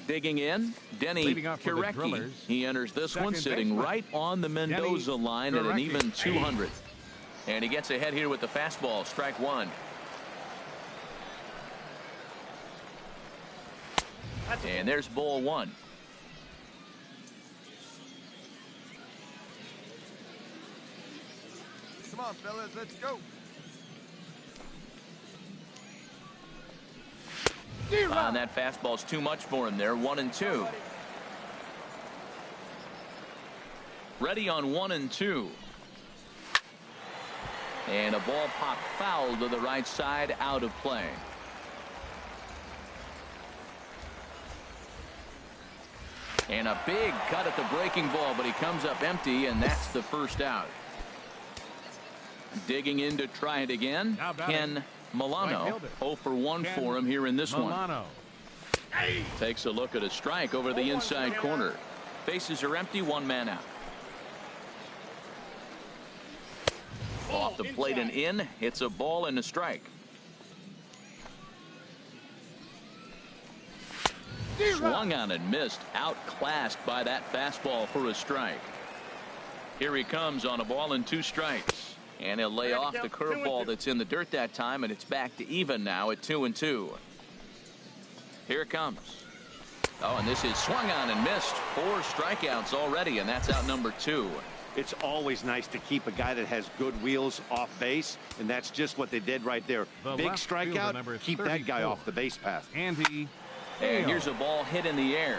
Digging in, Denny Kirecki. He enters this one sitting right on the Mendoza line at an even 200. And he gets ahead here with the fastball, strike 1. And there's ball 1. Come on, fellas, let's go. And that fastball's too much for him there. 1-2. Ready on 1-2. And a ball popped foul to the right side, out of play. And a big cut at the breaking ball, but he comes up empty, and that's the first out. Digging in to try it again, Ken Milano. 0 for 1 for him here in this one. Takes a look at a strike over the inside corner. Bases are empty, 1 man out. Off the plate and in. It's a ball and a strike. Swung on and missed. Outclassed by that fastball for a strike. Here he comes on a ball and 2 strikes. And he'll lay off the curveball that's in the dirt that time, and it's back to even now at 2-2. Here it comes. Oh, and this is swung on and missed. 4 strikeouts already, and that's out number 2. It's always nice to keep a guy that has good wheels off base, and that's just what they did right there. Big strikeout, keep that guy off the base path. And here's a ball hit in the air.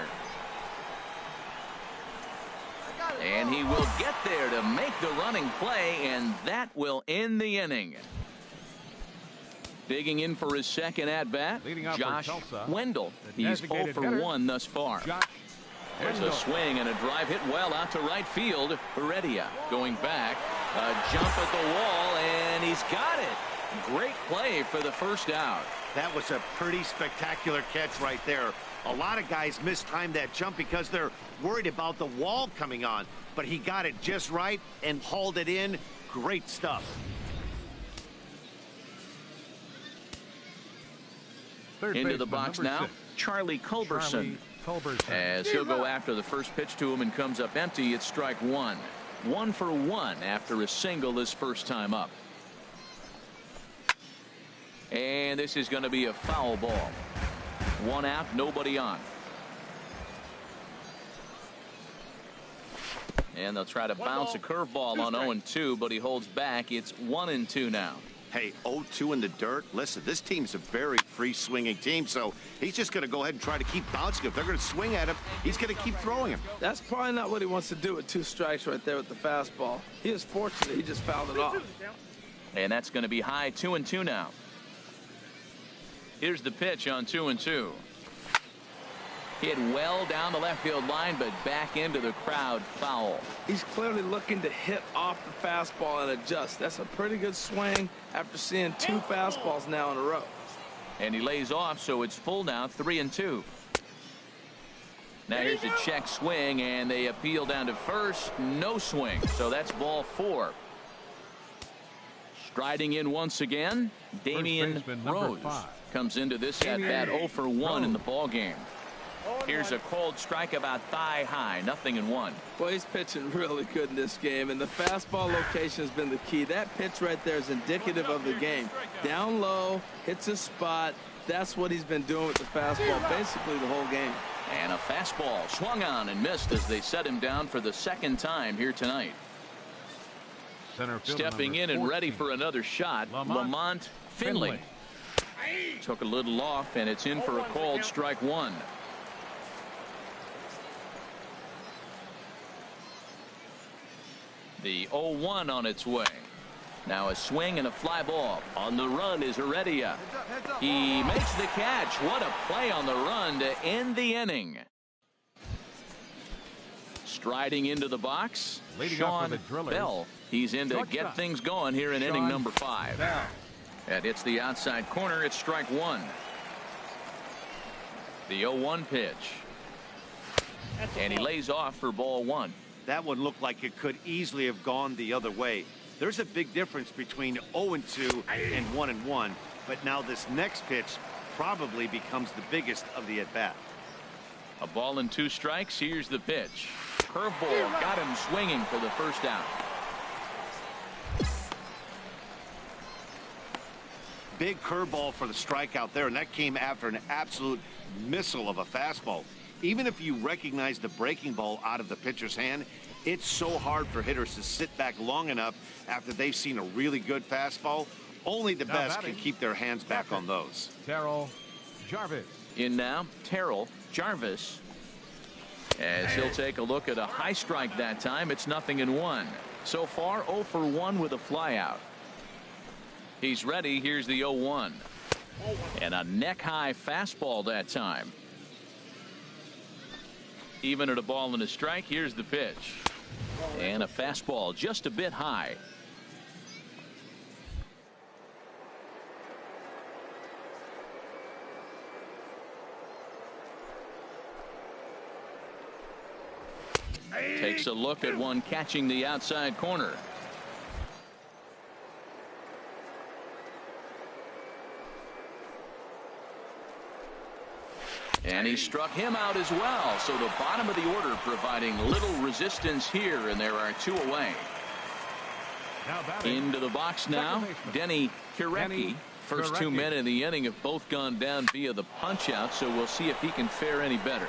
And he will get there to make the running play, and that will end the inning. Digging in for his second at-bat, Josh Wendell. He's 0 for 1 thus far. There's a swing and a drive hit well out to right field. Heredia going back. A jump at the wall, and he's got it. Great play for the first out. That was a pretty spectacular catch right there. A lot of guys mistime that jump because they're worried about the wall coming on. But he got it just right and hauled it in. Great stuff. Into the box now, Charlie Culberson. As he'll go after the first pitch to him and comes up empty. It's strike 1. 1 for 1 after a single his first time up. And this is going to be a foul ball. 1 out, nobody on. And they'll try to bounce a curveball on 0-2, but he holds back. It's 1-2 now. Hey, 0-2 in the dirt. Listen, this team's a very free-swinging team, so he's just going to go ahead and try to keep bouncing. If they're going to swing at him, he's going to keep throwing him. That's probably not what he wants to do with 2 strikes right there with the fastball. He is fortunate he just fouled it off. And that's going to be high, 2-2 now. Here's the pitch on 2-2. Hit well down the left field line, but back into the crowd, foul. He's clearly looking to hit off the fastball and adjust. That's a pretty good swing after seeing 2 fastballs now in a row. And he lays off, so it's full now, 3-2. Now here's a check swing, and they appeal down to first. No swing, so that's ball 4. Striding in once again, Damian Rose comes into this at-bat 0 for 1 in the ball game. Here's a cold strike about thigh high, 0-1. Well, he's pitching really good in this game, and the fastball location has been the key. That pitch right there is indicative of the game. Down low, hits a spot. That's what he's been doing with the fastball basically the whole game. And a fastball swung on and missed as they set him down for the 2nd time here tonight. Stepping in and ready for another shot, Lamont Finley. Took a little off, and it's in for a called strike 1. The 0-1 on its way. Now a swing and a fly ball. On the run is Heredia. He makes the catch. What a play on the run to end the inning. Striding into the box, Sean Bell. He's in to get things going here in inning number 5. That hits the outside corner. It's strike one. The 0-1 pitch. And he lays off for ball one. That one looked like it could easily have gone the other way. There's a big difference between 0-2 and 1-1, but now this next pitch probably becomes the biggest of the at-bat. A ball and 2 strikes. Here's the pitch. Curveball got him swinging for the first out. Big curveball for the strikeout there, and that came after an absolute missile of a fastball. Even if you recognize the breaking ball out of the pitcher's hand, it's so hard for hitters to sit back long enough after they've seen a really good fastball. Only the best can keep their hands back on those. Terrell Jarvis. In now, Terrell Jarvis. As he'll take a look at a high strike that time. It's 0-1. So far, 0 for 1 with a flyout. He's ready. Here's the 0-1. And a neck-high fastball that time. Even at a ball and a strike, here's the pitch. And a fastball just a bit high. Takes a look at one catching the outside corner. And he struck him out as well. So the bottom of the order providing little resistance here, and there are 2 away. Into the box now, Denny Kirecki. First 2 men in the inning have both gone down via the punch-out, so we'll see if he can fare any better.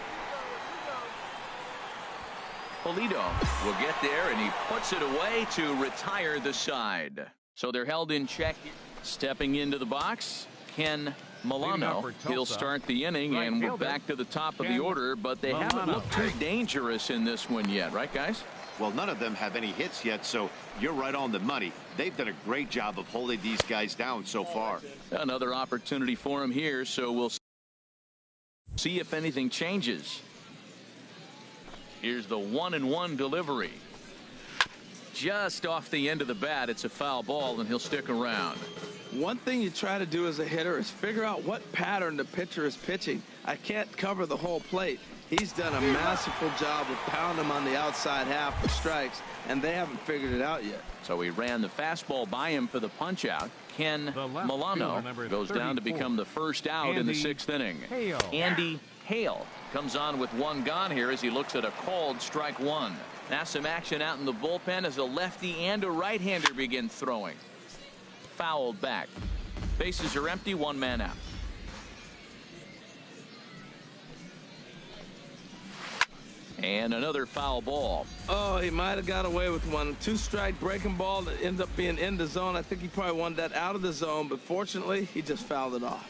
Pulido will get there, and he puts it away to retire the side. So they're held in check. Stepping into the box, Ken Milano. He'll start the inning, and we're back to the top of the order, but they haven't looked too dangerous in this one yet, right, guys? Well, none of them have any hits yet, so you're right on the money. They've done a great job of holding these guys down so far. Another opportunity for him here, so we'll see if anything changes. Here's the 1-1 delivery. Just off the end of the bat. It's a foul ball, and he'll stick around. One thing you try to do as a hitter is figure out what pattern the pitcher is pitching. I can't cover the whole plate. He's done a masterful job of pounding him on the outside half for strikes, and they haven't figured it out yet. So he ran the fastball by him for the punch out. Ken Milano goes down to become the first out in the 6th inning. Andy Hale comes on with 1 gone here as he looks at a called strike 1. Now some action out in the bullpen as a lefty and a right-hander begin throwing. Fouled back. Bases are empty. 1 man out. And another foul ball. Oh, he might have got away with one. 2-strike breaking ball that ended up being in the zone. I think he probably wanted that out of the zone, but fortunately, he just fouled it off.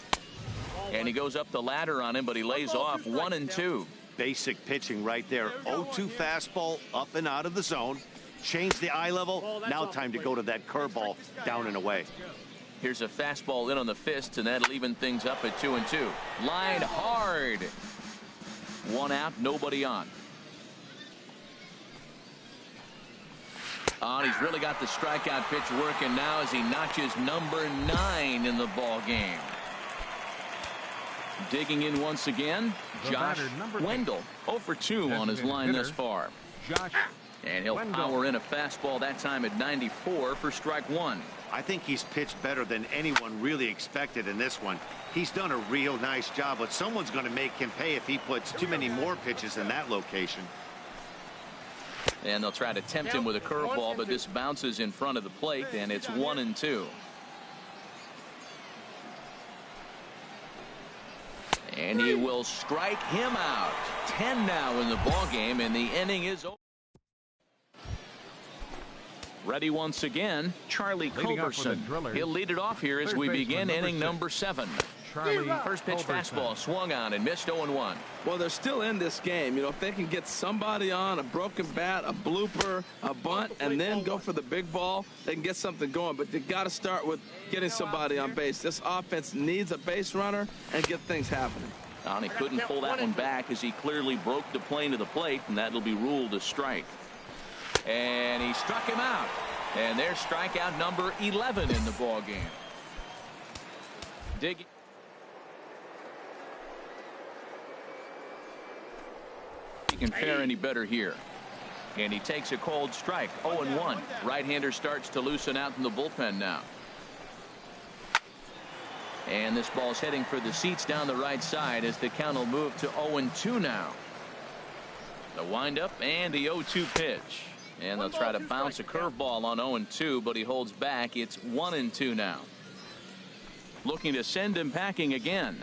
And he goes up the ladder on him, but he lays off 1-2. Basic pitching right there. 0-2 fastball up and out of the zone. Change the eye level. Now time to go to that curveball down and away. Here's a fastball in on the fist, and that'll even things up at 2-2. Line hard. 1 out, nobody on. And he's really got the strikeout pitch working now as he notches number 9 in the ball game. Digging in once again, Josh Wendell. 0 for 2 on his line thus far. And he'll power in a fastball that time at 94 for strike 1. I think he's pitched better than anyone really expected in this one. He's done a real nice job, but someone's going to make him pay if he puts too many more pitches in that location. And they'll try to tempt him with a curveball, but this bounces in front of the plate, and it's 1-2. And he will strike him out. 10 now in the ball game, and the inning is over. Ready once again, Charlie Culberson. He'll lead it off here as we begin inning number 7. First pitch fastball swung on and missed 0-1. Well, they're still in this game. You know, if they can get somebody on, a broken bat, a blooper, a bunt, and then go for the big ball, they can get something going. But they got to start with getting somebody on base. This offense needs a base runner and get things happening. And he couldn't pull that one back as he clearly broke the plane to the plate, and that'll be ruled a strike. And he struck him out. And there's strikeout number 11 in the ball game. Dig. He can fare any better here. And he takes a cold strike. 0-1. Right-hander starts to loosen out in the bullpen now. And this ball's heading for the seats down the right side as the count will move to 0-2 now. The windup and the 0-2 pitch. And they'll try to bounce a curveball on 0-2, but he holds back. It's 1-2 now. Looking to send him packing again.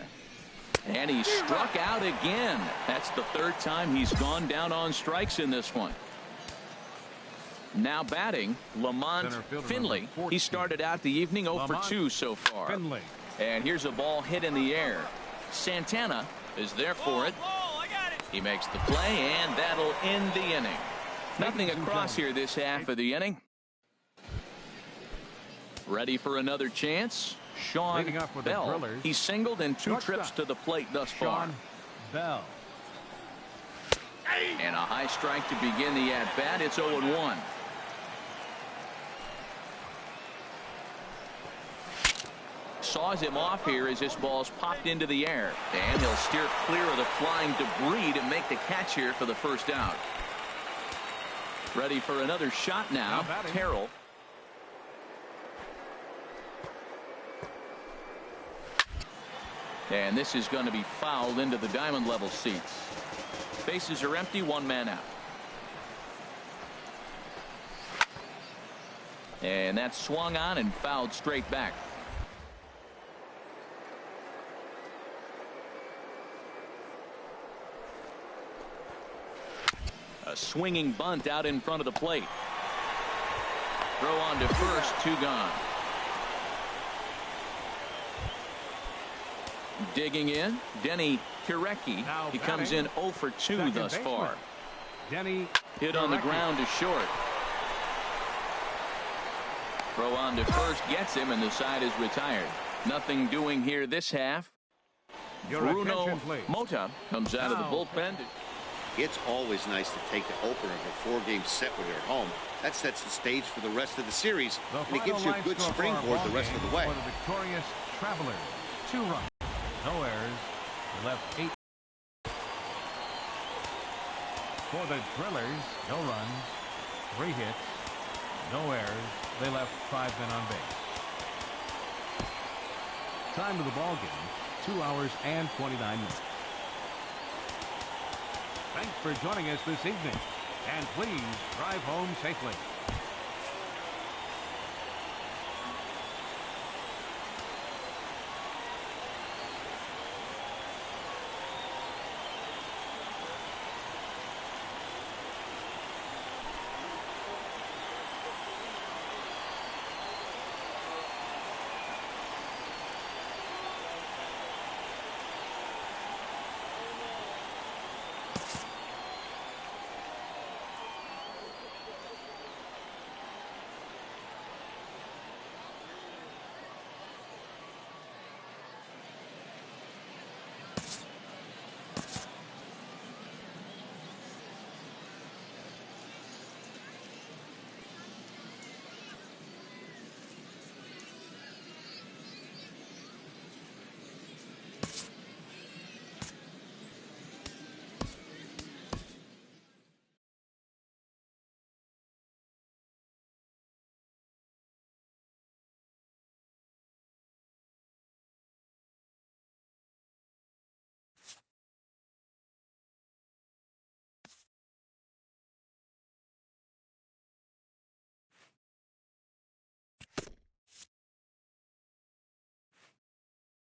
And he struck out again. That's the third time he's gone down on strikes in this one. Now batting, Lamont Finley. He started out the evening 0 for 2 so far. Finley. And here's a ball hit in the air. Santana is there for it. He makes the play, and that'll end the inning. Nothing across here this half of the inning. Ready for another chance. Sean Bell. He's singled in 2 trips to the plate thus far. Sean Bell. And a high strike to begin the at-bat. It's 0-1. Saws him off here as this ball's popped into the air. And he'll steer clear of the flying debris to make the catch here for the first out. Ready for another shot now. Terrell. And this is going to be fouled into the diamond level seats. Bases are empty, 1 man out. And that's swung on and fouled straight back. A swinging bunt out in front of the plate. Throw on to first, 2 gone. Digging in, Denny Kirecki. He comes in 0 for 2 thus far. Denny hit on the ground to short. Throw on to first, gets him, and the side is retired. Nothing doing here this half. Bruno Mota comes out of the bullpen. It's always nice to take the opener of a 4-game set when you're at home. That sets the stage for the rest of the series, and it gives you a good springboard the rest of the way. For the victorious Travelers, 2 runs, no errors, they left 8. For the Drillers, no runs, 3 hits, no errors, they left 5 men on base. Time of the ball game, 2 hours and 29 minutes. Thanks for joining us this evening, and please drive home safely.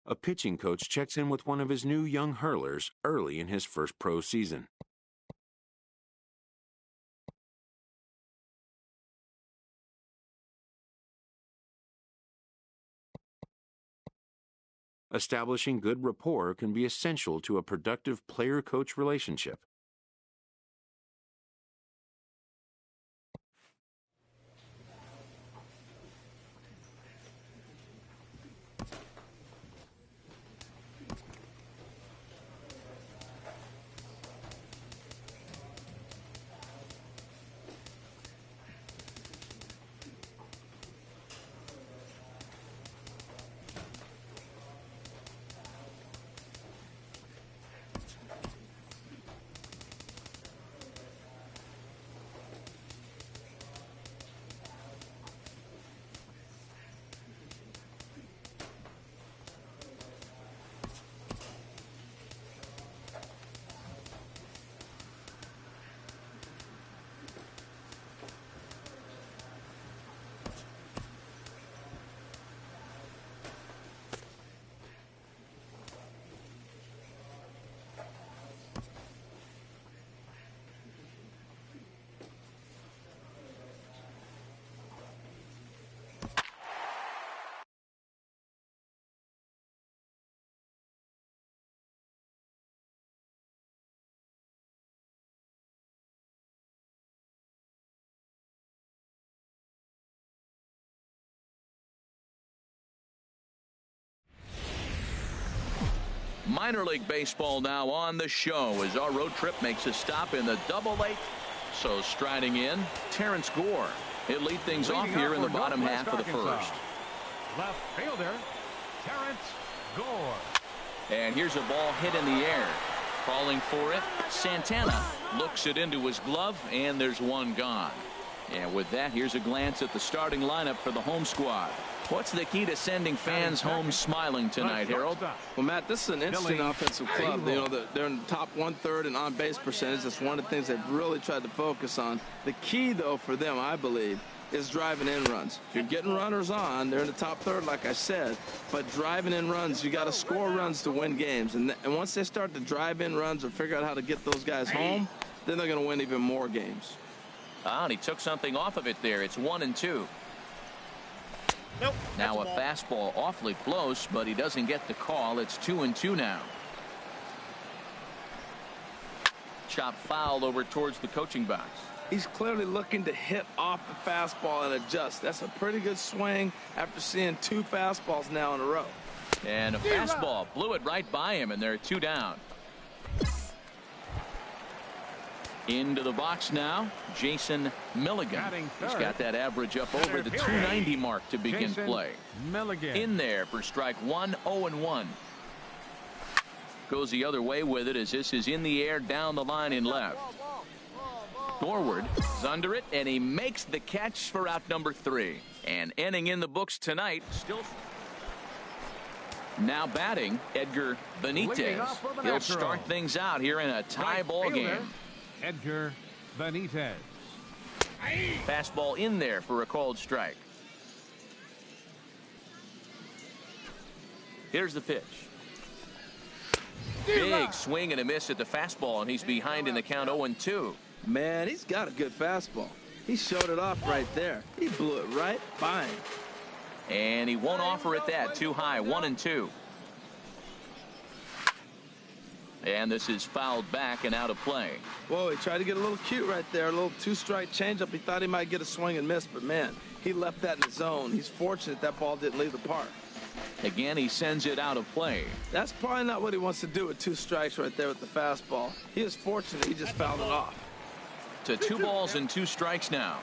A pitching coach checks in with one of his new young hurlers early in his first pro season. Establishing good rapport can be essential to a productive player-coach relationship. Minor league baseball now on the show as our road trip makes a stop in the Double-A. So striding in, Terrence Gore. He'll lead things off here in the bottom half of the first. Left fielder, Terrence Gore. And here's a ball hit in the air. Calling for it, Santana looks it into his glove, and there's one gone. And with that, here's a glance at the starting lineup for the home squad. What's the key to sending fans home smiling tonight, Harold? Well, Matt, this is an interesting offensive club. You know, they're in the top 1/3 in on-base percentage. That's one of the things they've really tried to focus on. The key, though, for them, I believe, is driving in runs. If you're getting runners on, they're in the top third, like I said, but driving in runs, you got to score runs to win games. And once they start to drive in runs or figure out how to get those guys home, then they're going to win even more games. And he took something off of it there. It's 1-2. Nope. Now a fastball awfully close, but he doesn't get the call. It's 2-2 now. Chop foul over towards the coaching box. He's clearly looking to hit off the fastball and adjust. That's a pretty good swing after seeing 2 fastballs now in a row. And a fastball blew it right by him, and they're 2 down. Into the box now, Jason Milligan. He's got that average up over the 290 mark to begin play. Milligan. In there for strike 1, 0-1. Goes the other way with it as this is in the air down the line in left. Forward is under it, and he makes the catch for out number 3. And ending in the books tonight, still. Now batting, Edgar Benitez. He'll start things out here in a tie ball game. Edgar Benitez. Fastball in there for a called strike. Here's the pitch. Big swing and a miss at the fastball, and he's behind in the count 0-2. Man, he's got a good fastball. He showed it off right there. He blew it right by him. And he won't offer it that. Too high. 1-2. And this is fouled back and out of play. Whoa, he tried to get a little cute right there. A little 2-strike changeup. He thought he might get a swing and miss, but man, he left that in the zone. He's fortunate that ball didn't leave the park. Again, he sends it out of play. That's probably not what he wants to do with 2 strikes right there with the fastball. He is fortunate he just fouled it off. To 2 balls and 2 strikes now.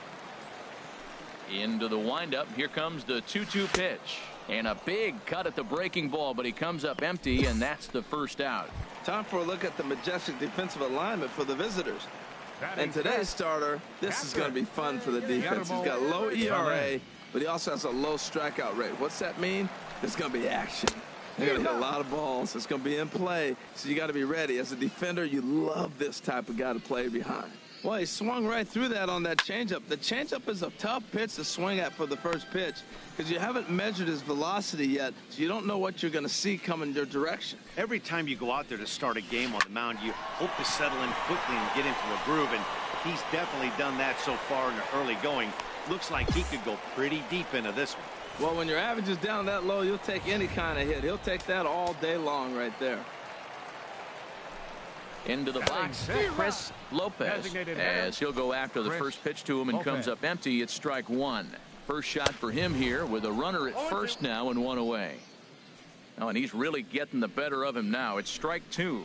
Into the windup. Here comes the 2-2 pitch. And a big cut at the breaking ball, but he comes up empty, and that's the first out. Time for a look at the majestic defensive alignment for the visitors. And today's starter, this is going to be fun for the defense. He's got low ERA, but he also has a low strikeout rate. What's that mean? There's going to be action. They're going to hit a lot of balls. It's going to be in play, so you got to be ready. As a defender, you love this type of guy to play behind. Well, he swung right through that on that changeup. The changeup is a tough pitch to swing at for the first pitch because you haven't measured his velocity yet, so you don't know what you're going to see coming your direction. Every time you go out there to start a game on the mound, you hope to settle in quickly and get into a groove, and he's definitely done that so far in the early going. Looks like he could go pretty deep into this one. Well, when your average is down that low, you'll take any kind of hit. He'll take that all day long right there. Into the box, Chris Lopez, as he'll go after the first pitch to him and comes up empty. It's strike 1. First shot for him here with a runner at first now and 1 away. Oh, and he's really getting the better of him now. It's strike 2.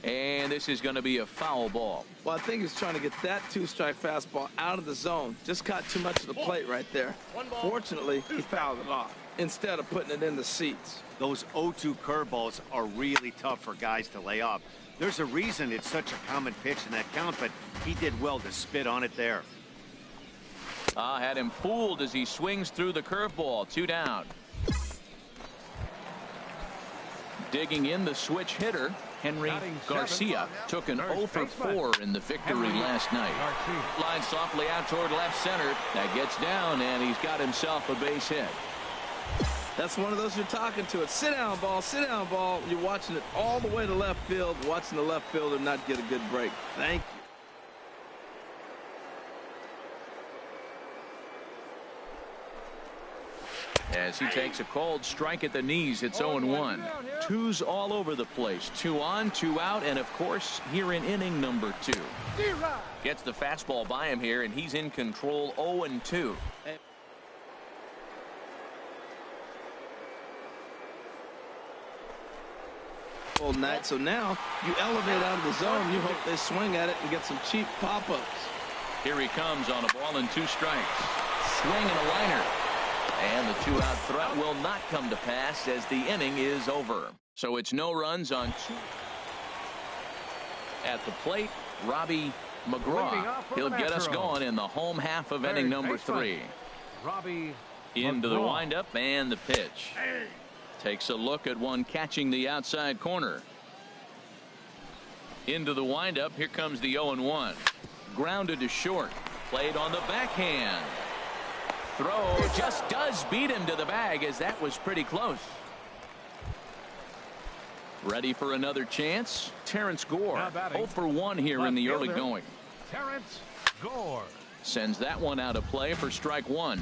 And this is going to be a foul ball. Well, I think he's trying to get that 2-strike fastball out of the zone. Just caught too much of the plate right there. Fortunately, he fouled it off instead of putting it in the seats. Those 0-2 curveballs are really tough for guys to lay off. There's a reason it's such a common pitch in that count, but he did well to spit on it there. Had him fooled as he swings through the curveball. 2 down. Digging in the switch hitter, Henry Garcia took an 0 for 4 in the victory last night. Line softly out toward left center. That gets down, and he's got himself a base hit. That's one of those you're talking to. It's sit down ball, sit down ball. You're watching it all the way to left field, watching the left fielder not get a good break. Thank you. As he takes a cold strike at the knees, it's 0-1. 2s all over the place. 2 on, 2 out, and of course, here in inning number 2. Gets the fastball by him here, and he's in control. 0-2. full night, so now you elevate out of the zone. You hope they swing at it and get some cheap pop-ups. Here he comes on a ball and 2 strikes. Swing and a liner. And the 2-out threat will not come to pass as the inning is over. So it's no runs on 2. At the plate, Robbie McGraw. He'll get us going in the home half of inning number 3. Robbie into the windup and the pitch. Takes a look at one catching the outside corner. Into the windup. Here comes the 0-1. Grounded to short. Played on the backhand. Throw just does beat him to the bag, as that was pretty close. Ready for another chance. Terrence Gore 0 for 1 here in the early going. Terrence Gore sends that one out of play for strike 1.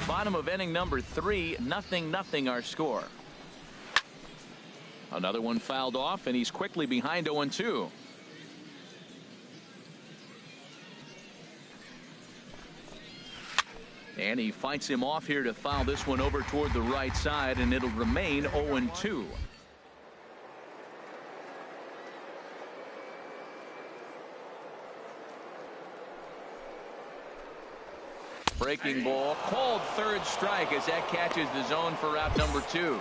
Bottom of inning number 3, 0-0 our score. Another one fouled off, and he's quickly behind 0-2. And he fights him off here to foul this one over toward the right side, and it'll remain 0-2. Breaking ball called third strike as that catches the zone for out number 2.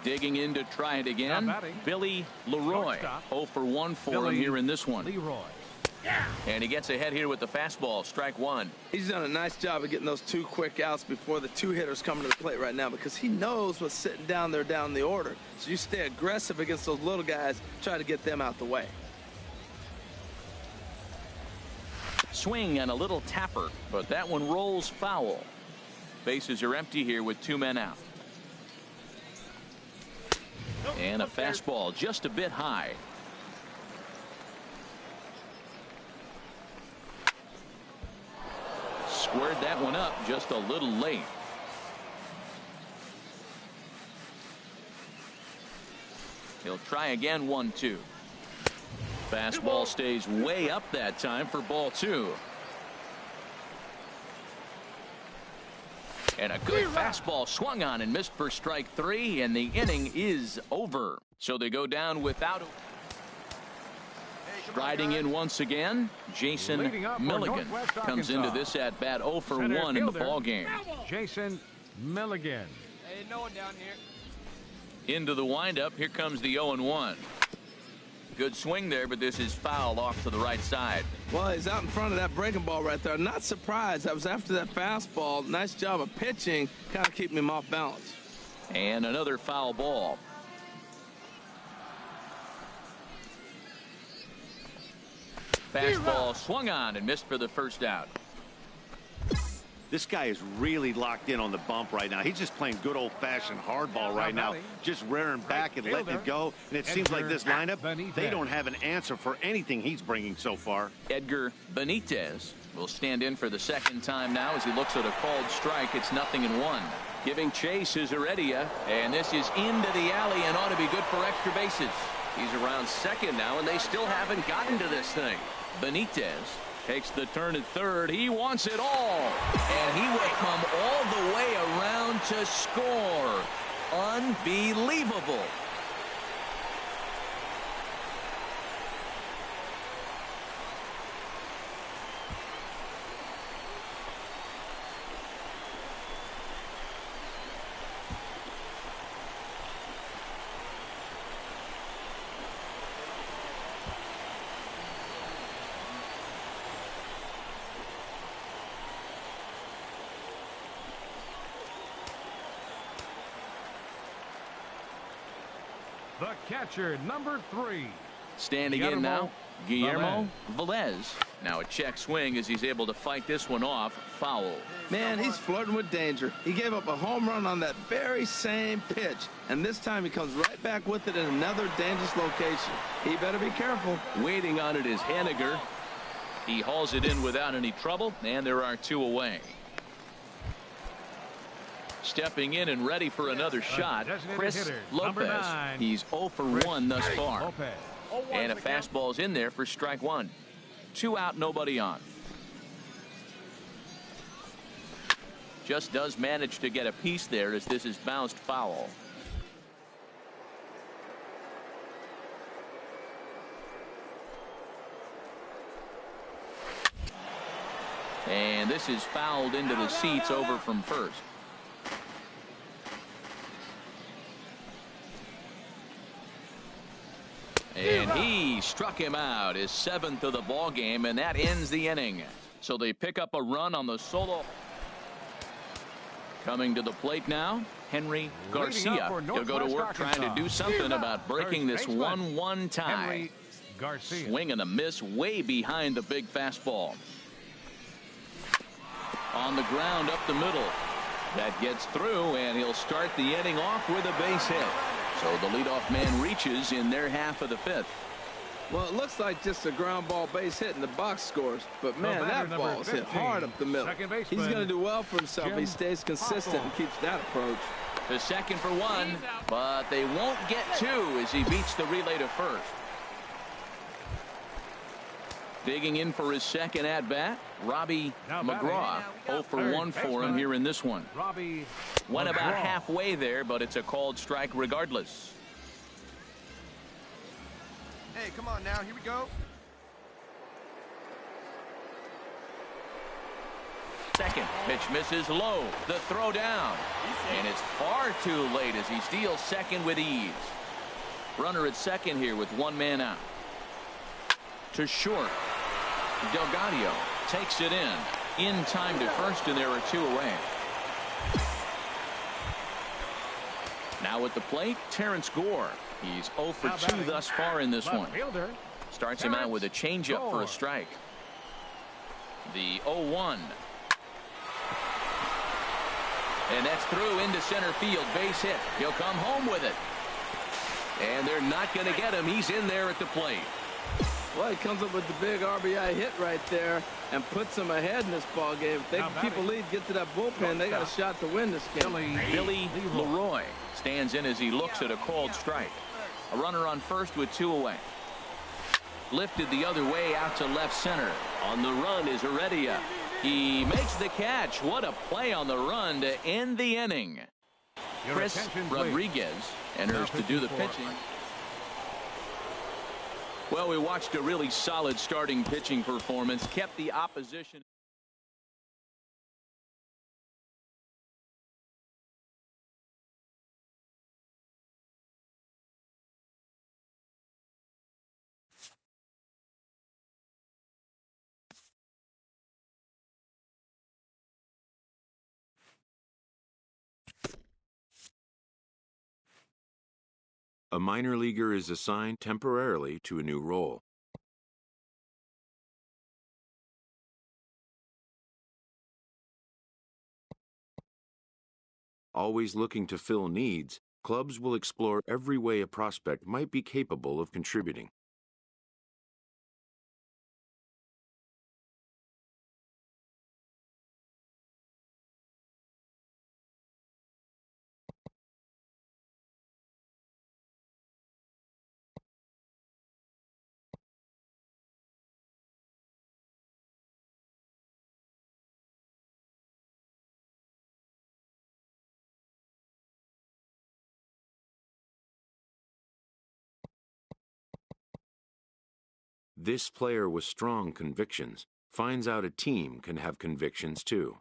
Digging in to try it again. Billy Leroy 0 for 1 for him here in this one. And he gets ahead here with the fastball. Strike 1. He's done a nice job of getting those 2 quick outs before the 2 hitters come to the plate right now, because he knows what's sitting down there down the order. So you stay aggressive against those little guys, try to get them out the way. Swing and a little tapper, but that one rolls foul. Bases are empty here with 2 men out. And a fastball just a bit high. Squared that one up just a little late. He'll try again. 1-2. Fastball stays way up that time for ball 2. And a good fastball swung on and missed for strike 3, and the inning is over. So they go down without. Striding in once again, Jason Milligan comes into this at bat 0 for 1 in the ball game. Jason Milligan. Hey, no one down here. Into the windup. Here comes the 0-1. Good swing there, but this is fouled off to the right side. Well, he's out in front of that breaking ball right there. Not surprised. That was after that fastball. Nice job of pitching, kind of keeping him off balance. And another foul ball. Fastball swung on and missed for the first out. This guy is really locked in on the bump right now. He's just playing good old-fashioned hardball right now, just rearing back and letting it go. And it seems like this lineup, they don't have an answer for anything he's bringing so far. Edgar Benitez will stand in for the second time now as he looks at a called strike. It's 0-1. Giving chase is Heredia, and this is into the alley and ought to be good for extra bases. He's around second now, and they still haven't gotten to this thing. Benitez takes the turn at third. He wants it all, and he will come all the way around to score. Unbelievable. The catcher, number 3. Standing in now, Guillermo Velez. Now a check swing as he's able to fight this one off. Foul. Man, he's flirting with danger. He gave up a home run on that very same pitch, and this time he comes right back with it in another dangerous location. He better be careful. Waiting on it is Henniger. He hauls it in without any trouble, and there are 2 away. Stepping in and ready for another shot, Chris Lopez. He's 0 for 1 thus far. And a fastball's in there for strike 1. 2 out, nobody on. Just does manage to get a piece there as this is bounced foul. And this is fouled into the seats over from first. And he struck him out, his 7th of the ball game, and that ends the inning. So they pick up a run on the solo. Coming to the plate now, Henry Garcia. He'll go to work trying to do something about breaking this 1-1 tie. Swing and a miss way behind the big fastball. On the ground up the middle. That gets through, and he'll start the inning off with a base hit. So the leadoff man reaches in their half of the 5th. Well, it looks like just a ground ball base hit and the box scores. But, man, that ball is hit hard up the middle. He's going to do well for himself if he stays consistent and keeps that approach. To second for 1, but they won't get 2 as he beats the relay to first. Digging in for his second at-bat, Robbie McGraw. 0 for 1 for him here in this one. Went about halfway there, but it's a called strike regardless. Hey, come on now. Here we go. Second pitch misses low. The throw down. And it's far too late as he steals second with ease. Runner at second here with 1 man out. To short. Delgado takes it in time to first, and there are 2 away. Now at the plate, Terrence Gore. He's 0 for 2 thus far in this one. Starts him out with a changeup for a strike. The 0-1. And that's through into center field. Base hit. He'll come home with it. And they're not going to get him. He's in there at the plate. Well, he comes up with the big RBI hit right there and puts them ahead in this ball game. If they can keep a lead, get to that bullpen, they got a shot to win this game. Billy Leroy stands in as he looks at a called strike. A runner on first with 2 away. Lifted the other way out to left center. On the run is Heredia. He makes the catch. What a play on the run to end the inning. Chris Rodriguez enters to do the pitching. Well, we watched a really solid starting pitching performance. Kept the opposition. A minor leaguer is assigned temporarily to a new role. Always looking to fill needs, clubs will explore every way a prospect might be capable of contributing. This player with strong convictions finds out a team can have convictions too.